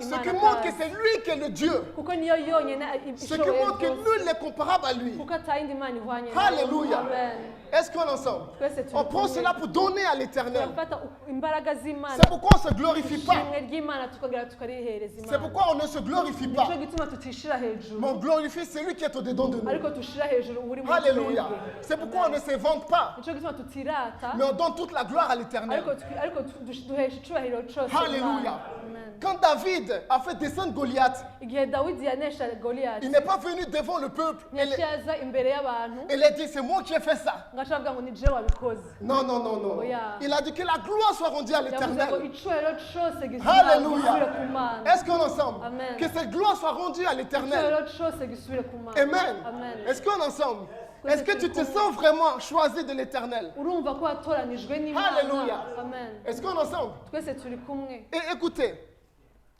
Ce Imana qui montre que kazi. c'est lui qui est le Dieu. kuko niyo yonyine Ce qui montre que nul n'est comparable à lui. kuko atayindi Imana ihwanye nayo. Alléluia. Amen. Est-ce qu'on est ensemble? twese turi On prend kumwe. cela pour donner à l'Éternel. turafata imbaraga z'Imana C'est pourquoi on ne se glorifie pas. ishimwe ry'Imana tukongera tukarihereza C'est Imana pourquoi on ne se glorifie nico pas. gituma tutishira hejuru Mais on glorifie celui qui est au-dedans de nous. ariko tushira hejuru uri muri Alléluia. twebwe. C'est pourquoi on ne se vante pas. nico gituma tutirata Mais on donne toute la gloire à l'Éternel. ariko duhesha icyubahiro cyose Alléluia. Imana. Amen. Quand David a fait descendre Goliath, igihe Dawidi yanesha Goliyati il n'est pas venu devant le peuple. ntiyaza imbere y'abantu Il a dit, c'est moi qui ai fait ça. ngo ashobora kuvuga ngo ni je wabikoze Non, non, non, non. Oh, yeah. Il a dit que la gloire soit rendue à yavuze ngo l'Éternel. icyubahiro cyose Alléluia. gisubire ku Mana Est-ce qu'on est ensemble? Amen. Que cette gloire soit rendue à l'Éternel. icyubahiro cyose gisubire ku Mana Amen. Amen. Est-ce qu'on est ensemble? Est-ce que tu te sens vraiment choisi de l'Éternel? urumva ko watoranijwe n'Imana Alléluia. Amen. Est-ce qu'on est ensemble? twese turi kumwe Et écoutez,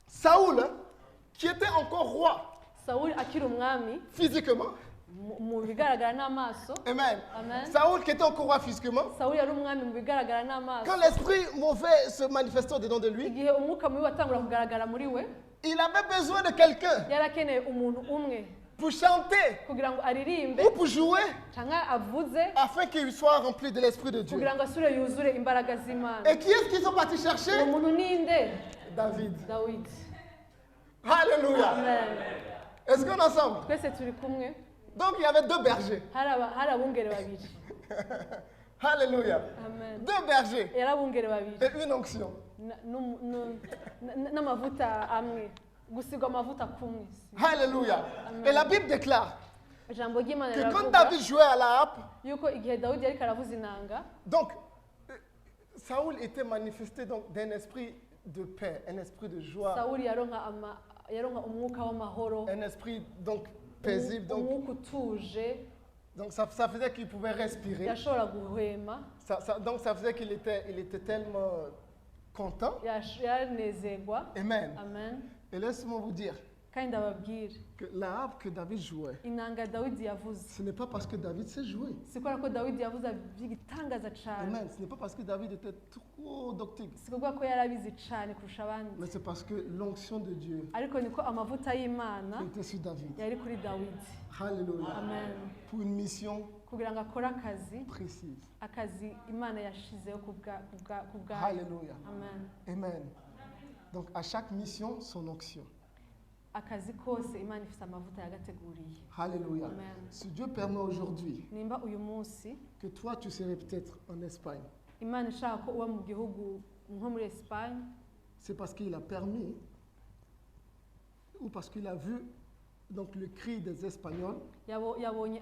Saoul, qui était encore roi Sawuli akiri umwami physiquement, mu bigaragara n'amaso Amen. Amen. Saoul qui était encore roi physiquement, Sawuli yari umwami mu bigaragara n'amaso quand l'esprit mauvais se manifestait au-dedans de lui, igihe umwuka mubi watangura kugaragara muri we il avait besoin de quelqu'un yari akeneye umuntu umwe pour chanter kugira ngo aririmbe ou pour jouer cyangwa avuze afin qu'il soit rempli de l'Esprit de Dieu. kugira ngo asubire yuzure imbaraga z'Imana Et qui est-ce qu'ils sont partis chercher? uwo muntu ninde David. Dawidi Alléluia. Amen. Est-ce qu'on est ensemble? twese turi kumwe Donc il y avait deux bergers. hari abungere babiri Alléluia. Amen. Deux bergers yari abungere babiri et une onction. n'amavuta amwe gusigwa amavuta kumwe Alléluia. Et la Bible déclare ijambo ry'Imana que quand riravuga David jouait à la harpe, yuko igihe Dawidi yariko aravuza inanga donc Saoul était manifesté donc d'un esprit de paix, un esprit de joie, Sawuli yaronka umwuka w'amahoro un esprit donc paisible. umwuka utuje Donc ça faisait qu'il pouvait respirer. yashobora guhwema Donc ça faisait qu'il était tellement content. yaranezerwa Amen. amen Et laisse-moi vous dire kandi ndababwira que la harpe que David jouait, inanga Dawidi yavuze ce n'est pas parce que David sait jouer. si kubera ko Dawidi yavuze by'igitangaza cyane Amen. Ce n'est pas parce que David était trop doctique, si kuvuga ko yari abizi cyane kurusha abandi mais c'est parce que l'onction de Dieu ariko niko amavuta y'Imana était sur David. yari kuri Dawidi Alléluia. amen Pour une mission kugira ngo akore précise. akazi Imana yashizeho ku bwayo Alléluia. amen Amen. Donc à chaque mission, son onction. akazi kose Imana ifite amavuta yagateguriye Alléluia. Amen. Si Dieu permet aujourd'hui nimba uyu munsi que toi tu serais peut-être en Espagne, Imana ishaka ko uba mu gihugu nko muri Espagne c'est parce qu'il a permis, ou parce qu'il a vu donc, le cri des Espagnols, yabonye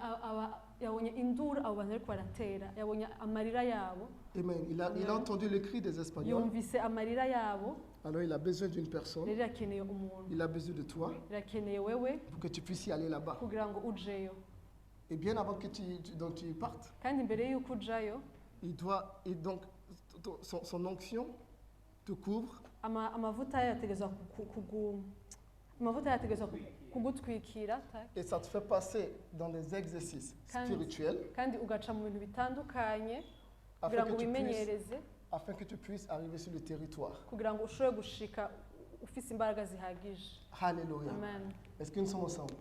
induru abo bantu ariko baratera, yabonye amarira yabo, amen, il a entendu le cri des Espagnols, yumvise amarira yabo, alors il a besoin d'une personne, rero irakeneye umuntu, il a besoin de toi, irakeneye wewe pour que tu puisses y aller là-bas. kugira ngo ujeyo, Et bien avant que donc tu partes, kandi mbere y'uko ujayo et donc son onction te couvre, amavuta yategezwa kugutwikira, et ça te fait passer dans des exercices spirituels kandi ugaca mu bintu bitandukanye afin kugira ngo que, wimenyereze, afin que tu puisses arriver sur le territoire. kugira ngo ushobore gushika ufise imbaraga zihagije. Alléluia. Amen. Est-ce que nous sommes ensemble?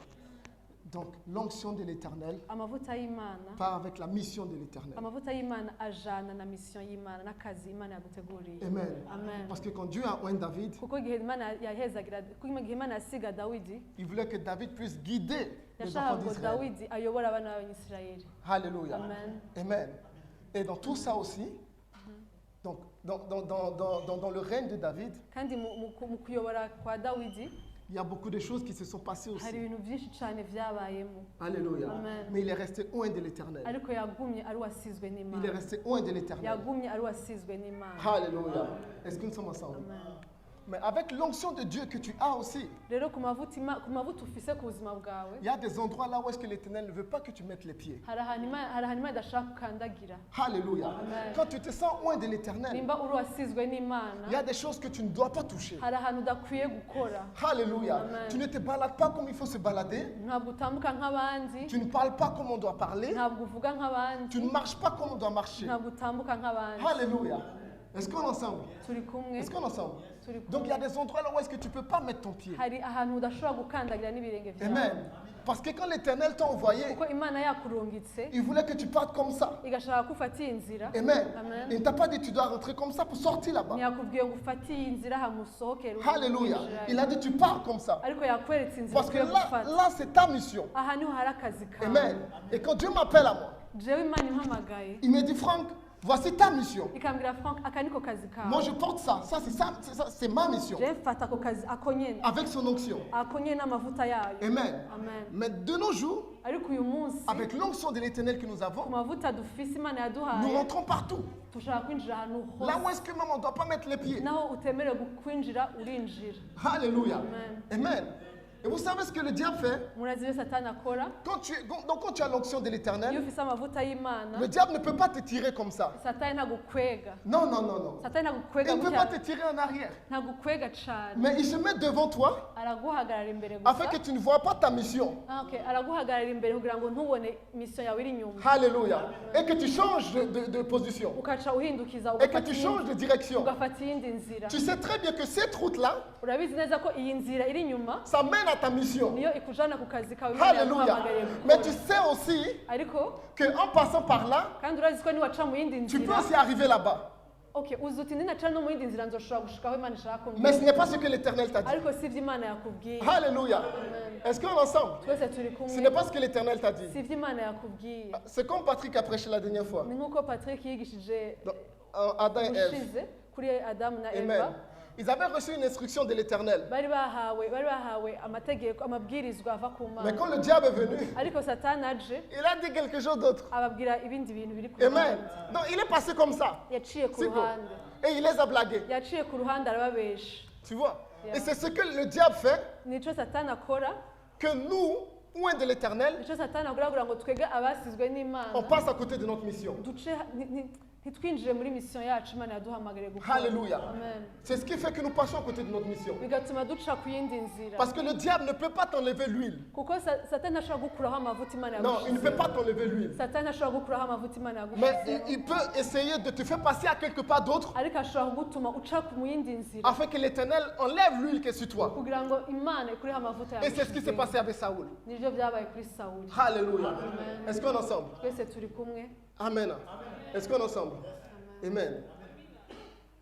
Donc l'onction de l'Éternel Amavuta y'Imana, part avec la mission de l'Éternel. amavuta y'Imana ajana na mission y'Imana n'akazi Imana yaguteguriye. Amen. Amen. Parce que quand Dieu a oint David, Kuko igihe Imana yahezagira, kuko igihe Imana yasiga Dawidi, il voulait que David puisse guider les yashaka enfants ngo d'Israël. Dawidi ayobore abana b'Abanyisirayeli. Alléluia. Amen. Amen. Et dans tout ça aussi, donc dans le règne de David, Kandi mu kuyobora kwa Dawidi il y a beaucoup de choses qui se sont passées hari aussi. ibintu byinshi cyane byabayemo. Alléluia. Amen. Mais il est resté oint de l'Éternel. Ariko yagumye ari wasizwe Il est n'Imana. resté oint de l'Éternel. Yagumye ari wasizwe n'Imana. Alléluia. Est-ce que nous sommes ensemble? Amen. Mais avec l'onction de Dieu que tu as aussi, Rero ku mavuta ufise ku buzima bwawe, il y a des endroits là où est-ce que l'Éternel ne veut pas que tu mettes les pieds. hari ahantu Imana idashaka gukandagira. Alléluia. Amen. Quand tu te sens loin de l'Éternel, Nimba uri wasizwe n'Imana, il y a des choses que tu ne dois pas toucher. hari ahantu udakwiye gukora. Alléluia. Amen. Tu ne te balades pas comme il faut se balader. Ntabwo utambuka nk'abandi, Tu ne parles pas comme on doit parler. ntabwo uvuga nk'abandi, Tu ne marches pas comme on doit marcher. ntabwo utambuka nk'abandi. Alléluia. Est-ce qu'on est ensemble? Turi kumwe, Est-ce qu'on est ensemble? turi Donc il y a kumwe. des endroits là où est-ce que tu ne peux pas mettre ton pied. Hari ahantu udashobora gukandagira n'ibirenge byawe. Amen. Parce que quand l'Éternel t'a envoyé, Kuko Imana yakurungitse, il voulait que tu partes comme ça. igashaka ko ufata iyi nzira. Amen. Amen. Il ne t'a pas dit tu dois rentrer comme ça pour sortir là-bas. Ntiyakubwiye ngo ufate iyi nzira hamusohokere. Alléluia. Il a dit tu pars comme ça. Ariko yakweretse inzira Parce que ukwiye gufata. là c'est ta mission. Aha niho hari akazi kawe. Amen. Et quand Dieu m'appelle à moi, Jewe Imana impamagaye, il me dit Franck, voici ta mission. ikambwira Frank, aka niko kazi kawe. Moi je porte ça. Ça c'est ma mission. Jewe mfata ako kazi ako nyene. Avec son onction. Ako nyene n'amavuta yayo. Amen. Amen. Mais de nos jours, Ariko uyu munsi, avec l'onction de l'Éternel que nous ku avons, mavuta dufise Imana nous yaduhaye, rentrons partout. dushaka kwinjira ahantu Là où hose. est-ce que même on ne doit pas mettre les pieds. Naho utemerewe kwinjira urinjira. Alléluia. Amen. Amen. Et vous savez ce que le diable fait? Murazi ibyo Satani akora, Quand tu as l'onction de iyo l'Éternel, ufise amavuta y'Imana, le diable ne peut pas te tirer comme ça. Satani ntagukwega. Non, non, non, non. Satani Il ntagukwega ne peut pas gutya, te tirer en arrière. ntagukwega cyane. Mais il se met devant toi Araguhagarara imbere afin gusa. que tu ne vois pas ta mission. Ah, okay. Araguhagarara imbere kugira ngo ntubone mission yawe iri inyuma. Alléluia. Et que tu changes de position. Ukaca uhindukiza Et que ugafata tu changes de direction. ugafata iyindi nzira. Tu sais très bien que cette route-là, Urabizi neza ko iyi nzira iri inyuma ça mène à ta mission. niyo ikujana ku kazi kawe Imana Alléluia. yaguhamagariye Mais gukora. tu sais aussi Ariko qu'en passant par là, kandi urazi ko niwaca mu yindi tu peux nzira, aussi arriver là-bas. okay, uzi uti ninaca no mu yindi nzira nzoshobora gushikaho Imana ishaka ko Mais ngenda. ce n'est pas ce que l'Éternel t'a dit. Ariko si ibyo Imana yakubwiye. Alléluia. Amen. Est-ce qu'on est ensemble? Twese turi Ce kumwe. n'est pas ce que l'Éternel t'a dit. Si ibyo Imana yakubwiye. C'est comme Patrick a prêché la dernière fois. Ni nk'uko Patrick yigishije Dans- Adam et Ève. ushize kuri Adamu na Amen. Eva. Ils avaient reçu une instruction de l'Éternel. bari bahawe amategeko amabwirizwa ava ku Mais Mana. quand le diable est venu, Ariko Satani aje il a dit quelque chose d'autre. ababwira ibindi bintu biri ku Amen. ruhande. Donc il est passé comme ça. Yaciye ku C'est bon. ruhande. Et il les a blagués. Yaciye ku ruhande arababesha. Tu vois? Yeah. Et c'est ce que le diable fait, Nico Satani akora, que nous, loin de l'Éternel, nico Satani akora kugira ngo twege abasizwe n'Imana. on passe à côté de notre mission. Duce ntitwinjire muri mission yacu Imana yaduhamagariye gukora. Alléluia. Amen. C'est ce qui fait que nous passons à côté de notre mission. Bigatuma duca ku yindi nzira. Parce que le diable ne peut pas t'enlever l'huile. Kuko Satani ashobora gukuraho amavuta Imana Non, il ne peut yagushizeho. pas t'enlever l'huile. Satani ashobora gukuraho amavuta Imana Mais yagushizeho. il peut essayer de te faire passer à quelque part d'autre Ariko ashobora kugutuma uca mu yindi nzira afin que l'Éternel enlève l'huile qui est sur toi. kugira ngo Imana ikureho amavuta Et c'est ce qui s'est passé avec Saoul. Nibyo byabaye kuri Sawuli. Alléluia. Amen. Est-ce qu'on est ensemble? Twese turi kumwe. Amen. Est-ce qu'on est ensemble? Amen.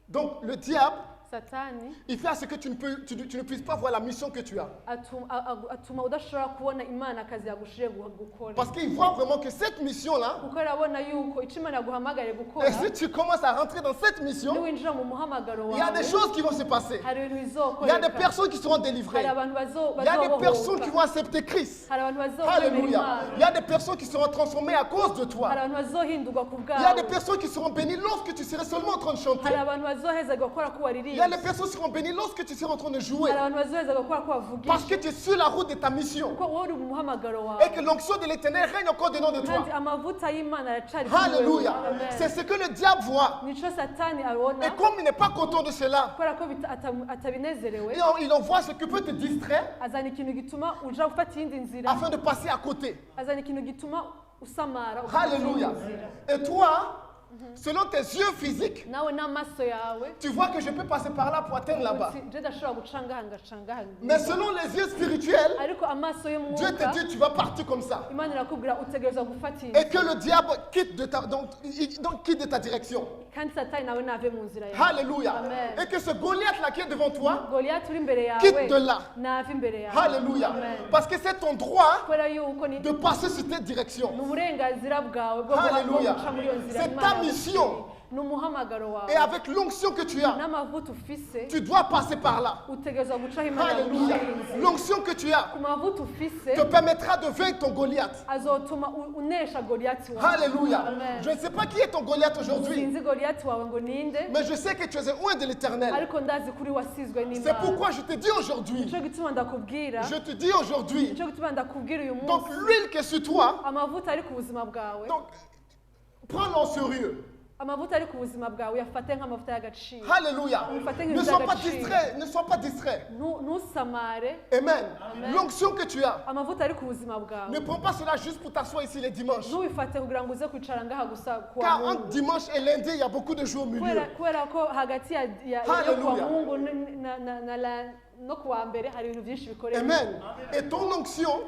Donc le diable, satani il fait à ce que tu ne puisses pas voir la mission que tu as. atuma udashobora kubona imana akazi yagushije gukora Parce qu'il voit vraiment que cette mission-là, kuko arabona yuko icyo imana yaguhamagariye et gukora si tu commences à rentrer dans cette mission, niwinjira mu muhamagaro il y a des wawe choses qui vont se passer. hari ibintu Il y a des bizokoreka personnes qui seront délivrées. hari abantu Il y a des personnes qui vont accepter Christ. hari abantu bazokwemera Alléluia. imana Il y a des personnes qui seront transformées à cause de toi. hari abantu bazohindurwa ku Il y a des bwawe personnes qui seront bénies lorsque tu seras seulement en train de chanter. hari abantu bazohezagwa gukora ko Il y a waririmbye des personnes qui seront bénies lorsque tu seras en train de jouer. hari abantu bazohezagwa gukora ko Parce que wavugisha tu es sur la route de ta mission. kuko wowe uri mu muhamagaro Et wawe que l'onction de l'éternel règne encore dedans de toi. kandi amavuta y'imana aracari kuri wewe. Alléluia. Amen. C'est ce que le diable voit. nico satani abona Et comme il n'est pas content de cela, kubera ko atabinezerewe il envoie ce qui peut te distraire azana ikintu gituma uja gufata iyindi nzira afin de passer à côté. azana ikintu gituma usamara ugafata iyindi Alléluia. nzira. Et toi, selon tes yeux physiques, nawe n'amaso yawe tu vois que je peux passer par là pour atteindre là-bas. uti, je ndashobora guca ngaha ngaca ngaha Mais selon les yeux spirituels, ariko amaso Dieu y'umwuka te dit tu vas partir comme ça. imana irakubwira utegerezwa gufata iyi Et que le diable quitte de ta, donc quitte de ta direction. kandi satani nawe nave mu nzira yawe Alléluia. Amen. Et que ce Goliath-là qui est devant toi, goliyati uri imbere quitte yawe de là. nave imbere yawe Alléluia. Amen. Parce que c'est ton droit kubera yuko ni de passer sur cette direction. ni uburenganzira bwawe bwo Alléluia. guca muri iyo nzira C'est Imana ta yaguciye. mission. ni umuhamagaro Et wawe avec l'onction que tu as, n'amavuta ufise tu dois passer par là. utegerezwa gucaho imana Alléluia. yaguciye L'onction que tu as ku mavuta ufise te permettra de vaincre ton Goliath. azotuma unesha goliyati wawe Alléluia. Amen. Je ne sais pas qui est ton Goliath aujourd'hui, sinzi goliyati wawe ngo ninde mais je sais que tu es un oint de l'éternel. ariko ndazi kuri wasizwe C'est n'imana pourquoi je te dis aujourd'hui, nico gituma ndakubwira je te dis aujourd'hui, nico gituma ndakubwira uyu donc munsi l'huile qui est sur toi, amavuta ari ku buzima bwawe donc prends-le au sérieux. amavuta ari ku buzima bwawe uyafate nk'amavuta y'agaciro Alléluia. Ne sois pas distrait, ne sois pas distrait. ntusamare Amen. Amen. L'onction que tu as, amavuta ari ku buzima bwawe ne prends pas cela juste pour t'asseoir ici les dimanches. ntubifate kugira ngo uze kwicara ngaha gusa kuwa Car mungu entre dimanche et lundi, il y a beaucoup de jours au milieu. kubera ko hagati yo kuwa Hallelujah. mungu no kuwa mbere hari ibintu byinshi bikorera Amen. Et ton onction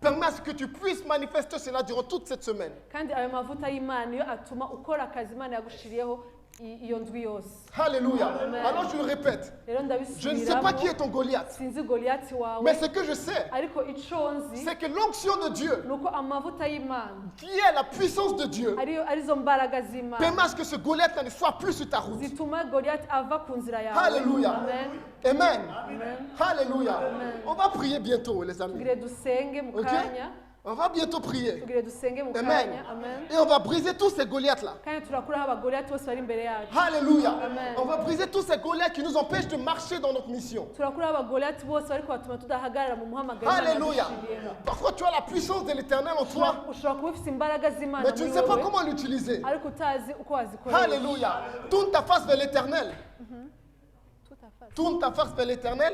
permet à ce que tu puisses manifester cela durant toute cette semaine. kandi ayo mavuta y'imana niyo atuma ukora akazi imana yagushiriyeho iyo ndwi yose Alléluia. Amen. Alors je le répète, rero je ne sais pas qui est ndabisubiramo ton Goliath, sinzi goliyati wawe mais ce que je sais, ariko ico nzi c'est que l'onction de Dieu, ni uko amavuta y'imana qui est la puissance de Dieu, arizo mbaraga z'imana permet à ce que ce Goliath ne soit plus sur ta route. zituma goliyati ava ku nzira yawe Alléluia. Amen. Amen. Amen. Alléluia. Amen. On va prier bientôt, les amis. tugire dusenge mu Ok? kanya On va bientôt prier. tugire dusenge mu Amen. kanya amen Et on va briser tous ces Goliaths-là. kandi turakuraho abagoliyati bose bari imbere yacu Alléluia. Amen. On va briser tous ces Goliaths qui nous empêchent de marcher dans notre mission. turakuraho abagoliyati bose bari kubatuma tudahagarara mu muhamagaro Imana Alléluia. yadushiriyeho. Parfois, tu as la puissance de l'éternel en toi, ushobora kuba ufite imbaraga z'imana mais tu ne muri sais pas wowe comment l'utiliser. ariko utazi uko wazikoresha Alléluia. Tourne ta face vers l'éternel. Tourne ta face vers l'éternel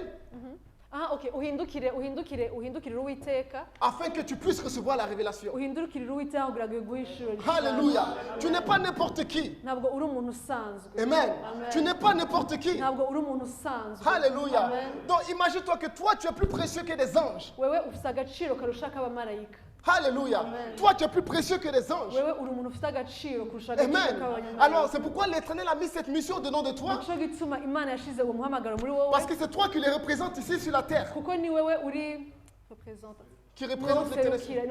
okay. uhindukire uwiteka afin que tu puisses recevoir la révélation. uhindukirire uwiteka kugira ngo iguhe ishuro Alléluia. Tu n'es pas n'importe qui. ntabwo uri umuntu usanzwe Amen. Amen. Tu n'es pas n'importe qui. ntabwo uri umuntu usanzwe Alléluia. Amen. Donc imagine-toi que toi, tu es plus précieux que des anges. wewe ufite agaciro karusha k'abamarayika Alléluia. Amen. Toi, tu es plus précieux que des anges. wewe uri umuntu ufite agaciro kurusha agaciro Amen. k'abanyamarayika Alors, c'est pourquoi l'Éternel a mis cette mission dedans de toi. nico gituma imana yashize uwo muhamagaro muri wowe Parce que c'est toi qui les représentes ici sur la terre. kuko ni wewe uri representa Qui représente l'Éternel.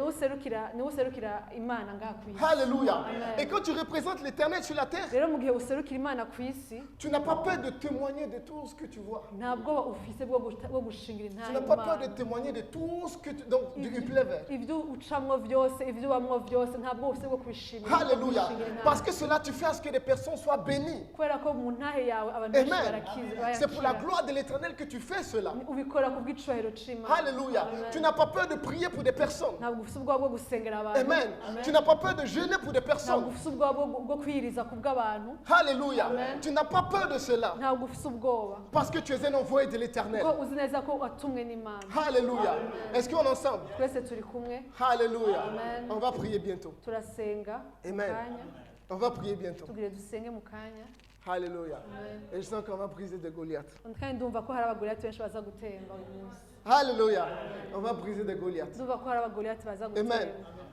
niwe userukira imana ngaha ku isi Alléluia. Amen. Et quand tu représentes l'Éternel sur la terre, rero mu gihe userukira imana ku isi tu n'as pas peur de témoigner de tout ce que tu vois. nta bwoba ufise bwo gushingira Tu intare n'as pas peur de témoigner de tout ce que tu... Donc, du plever. ibyo ucamwo byose ibyo ubamwo byose nta bwoba ufise bwo kubishimira Alléluia. Parce que cela, tu fais à ce que les personnes soient bénies. kubera ko mu ntahe yawe abantu benshi Amen. C'est pour la barakira gloire de l'Éternel que tu fais cela. ubikora ku bw'icubahiro c'imana Alléluia. Amen. Tu n'as pas peur de prier pour des personnes. ntabwo ufise ubwoba bwo gusengera abantu Amen. Tu n'as pas peur de jeûner pour des ntabwo personnes. ufise ubwoba bwo kwiyiriza ku bw'abantu Alléluia. Amen. Tu n'as pas peur de cela. ntabwo ufise ubwoba Parce que tu es un envoyé de l'Éternel. kuko uzi neza ko watumwe n'imana Alléluia. Est-ce qu'on est ensemble? twese turi kumwe Alléluia. Amen. On va prier bientôt. turasenga mu Amen. kanya On va prier bientôt. tugire dusenge mu kanya Alléluia. Amen. Et je sens qu'on va briser de Goliath. kandi ndumva ko hari abagore benshi baza gutemba uyu munsi Alléluia. On va briser des Goliaths. ndumva ko hari abagoliyati baza Amen. gutera.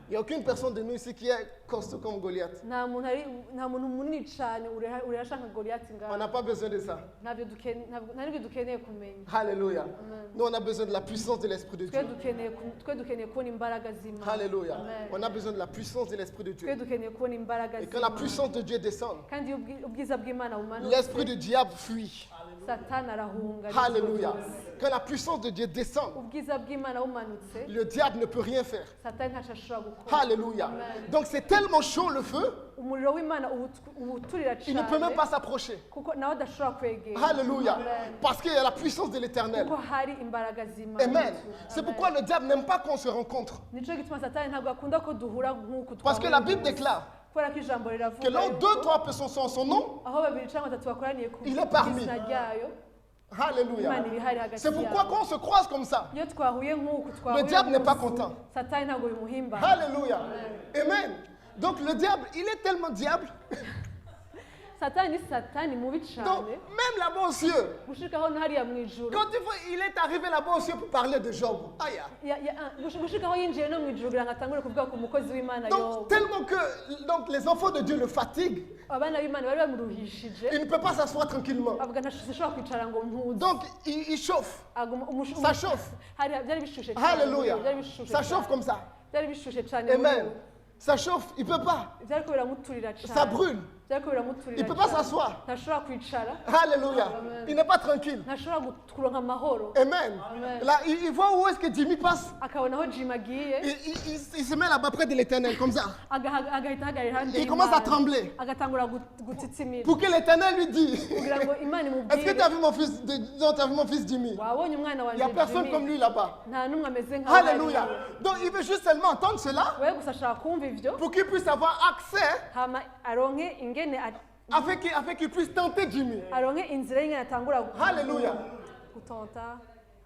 Il n'y a aucune personne de nous ici qui est costaud comme Goliath. nta muntu munini cyane urashaka nka goliyati On ngaho. n'a pas besoin de ça. nta n'ibyo dukeneye kumenya. Alléluia. Nous, on a besoin de la puissance de l'Esprit de twe Dieu. dukeneye kubona imbaraga z'Imana. Alléluia. Amen. On a besoin de la puissance de l'Esprit de twe Dieu. dukeneye kubona imbaraga Et quand la z'Imana. puissance de Dieu descend, kandi iyo ubwiza bw'Imana l'esprit bumanutse du diable fuit. satani arahunga. Alléluia. Quand la puissance de Dieu descend, ubwiza bw'Imana bumanutse le diable ne peut rien faire. satani ntacyo ashobora gukora. Alléluia. Amen. Donc c'est tellement chaud le feu, umuriro w'Imana uturira il ne peut même cyane pas s'approcher. kuko nawe adashobora kwegera. Alléluia. Amen. Parce qu'il y a la puissance de l'éternel. kuko hari imbaraga z'Imana. Amen. Amen. C'est pourquoi le diable n'aime pas qu'on se rencontre. nicyo gituma satani ntabwo akunda ko duhura nk'uku Parce que la Bible twahuye. déclare kubera ko ijambo que riravuga là où yuko deux, trois personnes sont en son nom, aho babiri cyangwa batatu bakoraniye ku Il est parmi. izina ryayo Alléluia. Imana iri hari hagati C'est pourquoi yabo. quand on se croise comme ça, iyo twahuye nk'uku twahuye le diable n'est pas nk'uku, content. satani ntabwo bimuhimba. Alléluia. Amen. Donc le diable, il est tellement diable. satani mubi Donc cyane même là-bas aux cieux, gushikaho no hariya mu ijuru quand il est arrivé là-bas aux cieux pour parler de Job. Aïe. gushikaho yinjiye no mu ijuru kugira ngo atangure kuvuga ku mukozi w'Imana Donc Yobu. tellement que donc, les enfants de Dieu le fatiguent, abana b'Imana bari bamuruhishije il ne peut pas s'asseoir tranquillement. avuga ntashobora kwicara ngo ntuze. Donc il chauffe. Ça chauffe. byari bishushe cyane. Alléluia. byari bishushe Ça chauffe cyane. comme ça. byari bishushe cyane. Amen. Ça chauffe, il ne peut pas. byari ko biramuturira cyane. Ça brûle. byari ko biramuturira Il ne peut pas cyane. s'asseoir. ntashobora kwicara. Alléluia. Amen. Il n'est pas tranquille. ntashobora kuronka amahoro. Amen. Amen. Là, il voit où est-ce que Jimmy passe. akabona aho Jim agiye Il se met là-bas près de l'éternel, comme ça. agahita ahagarara iruhande Il commence à y'Imana. trembler. agatangura gutitsimira Pour que l'éternel lui dise, kugira ngo Imana est-ce que tu imubwire as vu mon fils, non, tu as vu mon fils Jimmy? wabonye umwana Il n'y a wanjye personne Jimmy? comme lui là-bas. nta n'umwe ameze nkawe. Alléluia. Donc il veut juste seulement entendre cela we gusa ashaka kumva ivyo pour qu'il puisse avoir accès, hama aronke ingene afin qu'il puisse tenter Jimmy. aronke inzira y'ingene atangura Alléluia. gutonta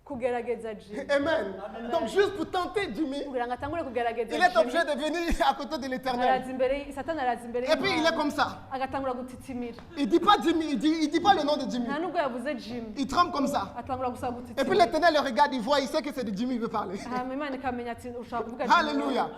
kugerageza Jim Amen. Donc juste pour tenter Jimmy, kugira ngo atangure kugerageza il est Jim obligé de venir à côté de l'éternel. araza imbere satani araza imbere Et puis il est y'Imana, comme ça. agatangura gutitsimira Il dit pas Jimmy, il dit pas le nom de Jimmy. nta nubwo yavuze Jim Il tremble comme ça. atangura gusaba Et puis gutitsimira l'éternel le regarde, il voit, il sait que c'est de Jimmy qu'il veut parler. hama Imana ikamenya ati ushaka kuvuga Jim. Alléluia.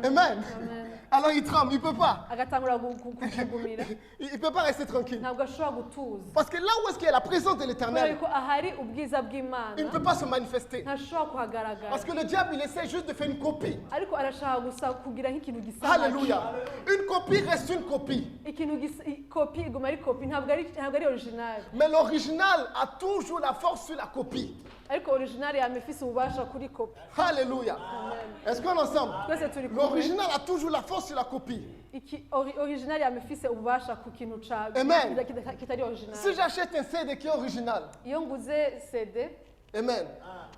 Amen. Amen. Alors il tremble, il ne peut pas. agatangura kugumira Il ne peut pas rester tranquille. ntabwo ashobora gutuza Parce que là où est-ce qu'il y a la présence de kubera l'éternel, yuko ahari ubwiza il ne bw'Imana peut pas se manifester. ntashobora kuhagaragara Parce que le diable, il essaie juste de faire une copie. ariko arashaka gusa kugira nk'ikintu gisa Alléluia. Une copie reste une copie. ikintu kopi iguma ari kopi ntabwo ari original Mais l'original a toujours la force sur la copie. ariko original yama ifise ububasha kuri kopi. Alléluia. Est-ce qu'on est ensemble? twese turi kumwe. L'original a toujours la force sur la copie. original yama ifise ububasha ku kintu Amen. kitari original. Si j'achète un CD qui est original, iyo nguze CD amen,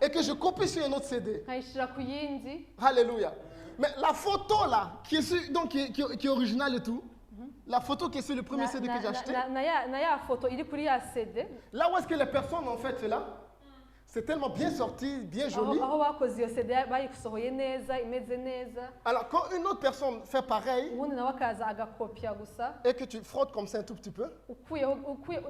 et que je copie sur un autre CD, nkayishyira ku yindi alléluia. Mais la photo là, qui est, donc, qui est originale et tout, la photo qui est sur le premier CD que j'ai acheté, na ya foto iri kuri ya CD là où est-ce que les personnes ont fait cela, c'est tellement bien sorti, bien joli. aho bakoze iyo CD bayisohoye neza imeze neza. Alors quand une autre personne fait pareil, ubundi nawe akaza agakopya gusa et que tu frottes comme ça un tout petit peu,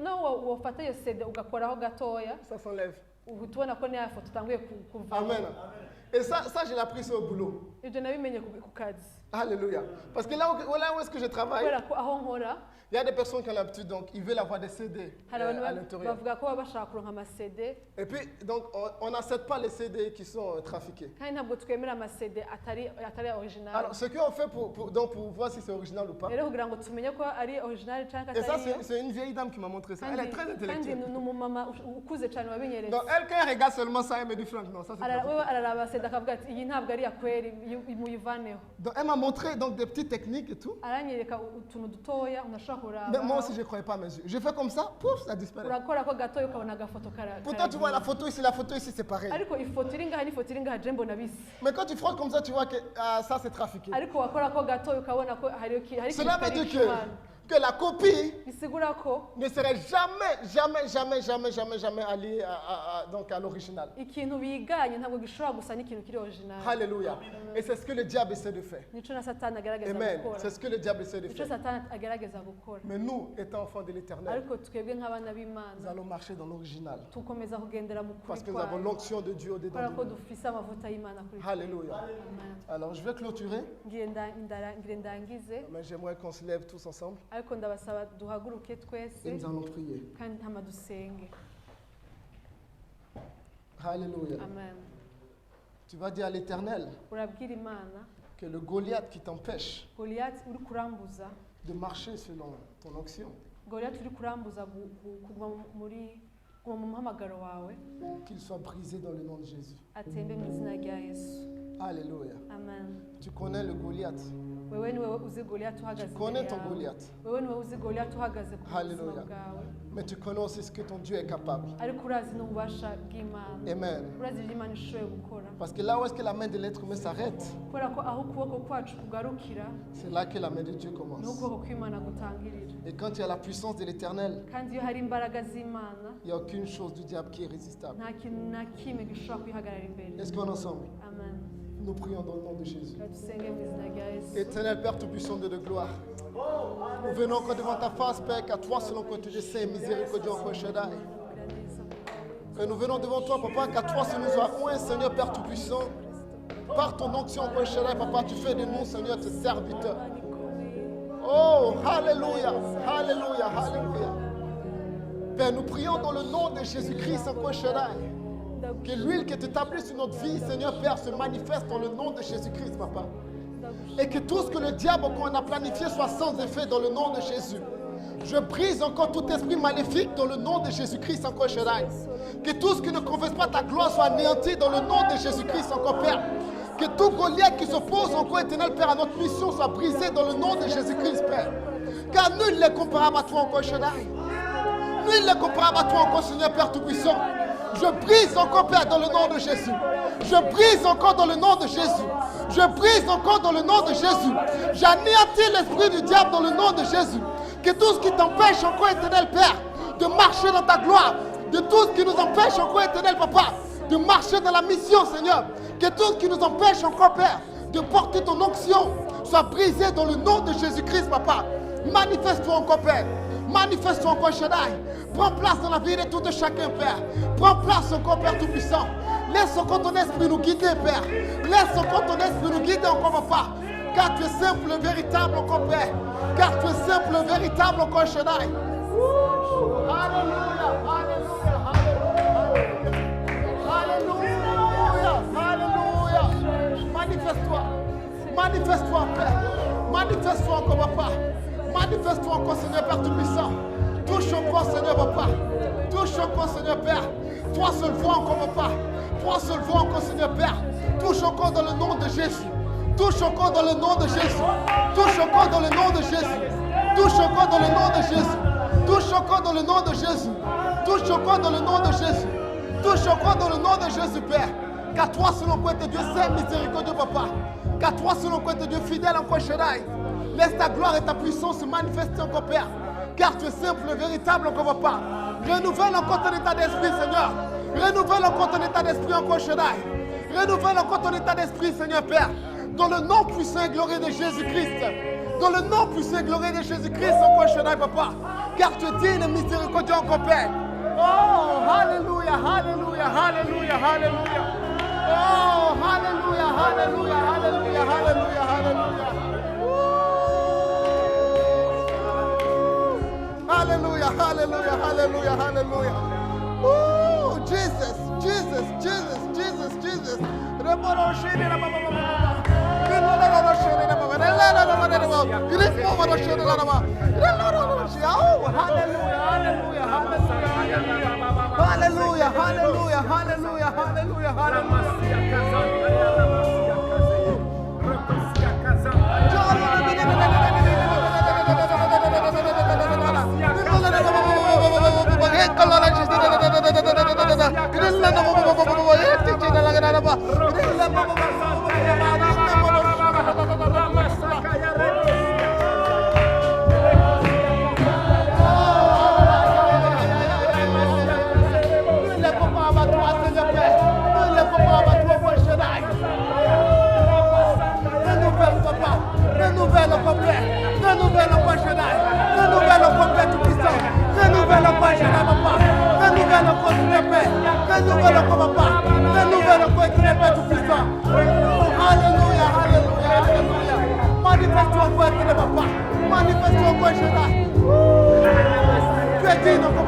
nawe wafata iyo CD ugakoraho gatoya ça s'enlève. ubu tubona ko niya foto itanguye kuvamo. Amen. Et ça j'ai appris ça au boulot. ibyo nabimenye ku kazi Alléluia. Parce que là où est-ce que je travaille, kubera ko aho nkora il y a des personnes qui ont l'habitude, donc ils veulent avoir des CD hari à abantu l'intérieur. bavuga ko baba bashaka kuronka ama-CD Et puis, donc, on n'accepte pas les CD qui sont trafiqués. kandi ntabwo twemera ama-CD atari original. Alors, ce qu'on fait donc, pour voir si c'est original ou pas, rero kugira ngo tumenye ko ari original cyangwa et ça, atari yo c'est une vieille dame qui m'a montré ça. Elle est très kandi intellectuelle. ni umumama ukuze cyane wabinyeretse. Donc, elle, quand elle regarde seulement ça, elle me dit, Franck, non, ça c'est trafiqué. wewe araraba CD akavuga ati iyi ntabwo ari iya kweri muyivaneho. Donc, elle m'a montré donc, des petites techniques et tout. aranyereka utuntu dutoya unashobora Mais kuraba. moi aussi, je ne croyais pas à mes yeux. Je fais comme ça, pouf, ça disparaît. urakora ko gatoya ukabona agafoto Pourtant, tu vois la photo ici, c'est pareil. ariko ifoto iri ngaha n'ifoto iri ngaha je mbona bisa. Mais quand tu frottes comme ça, tu vois que ça, c'est trafiqué. ariko wakora ko gatoya ukabona ko hari Cela veut dire que que la copie bisigura ko ne serait jamais alliée donc à l'original. ikintu biganye ntabwo gishobora gusa n'ikintu kiri original. Alléluia. Et c'est ce que le diable essaie de faire. Nico na satani agerageza Amen. gukora. C'est ce que le diable essaie de Nico faire. satani agerageza gukora. Mais nous, étant enfants de l'Éternel, Ariko twebwe nk'abana nous b'Imana allons marcher dans l'original. tukomeza kugendera mu Parce kuri que nous avons kwayo. l'onction de Dieu au-dedans Kubera de ko nous. dufise amavuta y'Imana kuri twe. Alléluia. Amen. Alors, je vais clôturer, Ngire ndangize mais j'aimerais qu'on se lève tous ensemble ariko ndabasaba duhaguruke twese et nous allons prier. kandi ntama dusenge. Alléluia. Amen. Tu vas dire à l'Éternel Urabwira Imana que le Goliath qui t'empêche Goliath uri kurambuza de marcher selon ton onction, Goliath uri kurambuza kuguma mu muhamagaro wawe qu'il soit brisé dans le nom de Jésus. atembe mu izina rya Yesu. Alléluia. Amen. Tu connais le Goliath. Wewe ni wewe uzi Goliath uhagaze Tu connais imbere ton yawe. Goliath. Wewe ni wewe uzi Goliath uhagaze ku buzima Hallelujah. bwawe Mais tu connais aussi ce que ton Dieu est capable. ariko urazi n'ububasha bw'Imana. Amen. Urazi ibyo Imana ishoboye gukora Parce que là où est-ce que la main de l'être humain s'arrête, kubera ko aho ukuboko kwacu kugarukira c'est là que la main de Dieu ni commence. ukuboko kw'Imana gutangirira. Et quand il y a la puissance de l'Éternel, Kandi iyo hari imbaraga z'Imana il n'y a aucune chose du diable qui est résistable. nta kintu na kimwe gishobora kwihagarara imbere. Est-ce qu'on est ensemble? Amen. Nous prions dans le nom de Jésus. Reka dusenge mu izina rya Yesu. Éternel Père Tout-Puissant de gloire, nous venons encore devant ta face, Père, qu'à toi selon que tu le sais, miséricordieux encore Shaddai. Et nous venons devant toi, Papa, qu'à toi seul nous soit un Seigneur Père Tout-Puissant. Par ton onction, encore Shaddai, Papa, tu fais de nous, Seigneur, tes serviteurs. Oh, Alléluia, Alléluia, Alléluia. Père, nous prions dans le nom de Jésus-Christ, encore Shaddai. Que l'huile qui est établie sur notre vie, Seigneur Père, se manifeste dans le nom de Jésus-Christ, Papa. Et que tout ce que le diable qu'on a planifié soit sans effet dans le nom de Jésus. Je brise encore tout esprit maléfique dans le nom de Jésus-Christ, encore Shaddai. Que tout ce qui ne confesse pas ta gloire soit anéanti dans le nom de Jésus-Christ, encore Père. Que tout Goliath qui s'oppose encore, éternel Père, à notre mission soit brisé dans le nom de Jésus-Christ, Père. Car nul n'est comparable à toi, encore Shaddai. Nul n'est comparable à toi, encore Seigneur Père Tout-Puissant. Je brise encore, Père, dans le nom de Jésus. Je brise encore dans le nom de Jésus. Je brise encore dans le nom de Jésus. J'anéantis l'esprit du diable dans le nom de Jésus. Que tout ce qui t'empêche encore, éternel Père, de marcher dans ta gloire, de tout ce qui nous empêche encore, éternel Papa, de marcher dans la mission, Seigneur, que tout ce qui nous empêche encore, Père, de porter ton onction, soit brisé dans le nom de Jésus-Christ, Papa. Manifeste-toi encore, Père. Manifeste-toi encore, Shaddai. Prends place dans la vie de tout de chacun, Père. Prends place encore, Père Tout-Puissant. Laisse encore ton esprit nous guider, Père. Laisse encore ton esprit nous guider encore, Papa. Car tu es simple et véritable encore, Père. Car tu es simple et véritable encore, Shaddai. Alléluia, alléluia, alléluia. Alléluia, alléluia. Manifeste-toi. Manifeste-toi, Père. Manifeste-toi encore, Papa. Manifeste-toi encore, Seigneur Père Tout-Puissant. Touche encore, Seigneur Papa. Touche encore, Seigneur Père. Toi seul vois encore, Papa. Toi seul vois encore, Seigneur Père. Touche encore dans le nom de Jésus. Touche encore dans le nom de Jésus. Touche encore dans le nom de Jésus. Touche encore dans le nom de Jésus. Touche encore dans le nom de Jésus. Touche encore dans le nom de Jésus. Touche encore dans le nom de Jésus, Père. Qu'à toi selon quoi tu es Dieu saint, miséricordieux, Papa. Qu'à toi selon quoi tu es Dieu fidèle encore, Shaddai. Laisse ta gloire et ta puissance se manifester encore, Père. Car tu es simple et véritable encore, Papa. Renouvelle encore ton état d'esprit, Seigneur. Renouvelle encore ton état d'esprit encore, Shaddai. Renouvelle encore ton état d'esprit, Seigneur Père. Dans le nom puissant et glorieux de Jésus-Christ. Dans le nom puissant et glorieux de Jésus-Christ encore, Shaddai, Papa. Car tu es digne et miséricordieux encore, Père. Oh, Alléluia, Alléluia, Alléluia, Alléluia. Oh, Alléluia, Alléluia, Alléluia, Alléluia, Alléluia. Hallelujah, hallelujah, hallelujah, hallelujah. Oh, Jesus, Jesus, Jesus, Jesus, Jesus. Oh, hallelujah, hallelujah, hallelujah, hallelujah, hallelujah, hallelujah, Fais-nous voir encore, papa. Fais-nous voir encore qu'il n'est pas tout puissant. Alléluia, alléluia, alléluia. Manifeste-toi encore qu'il n'est pas. Manifeste-toi encore, Jésus. Tu es digne encore.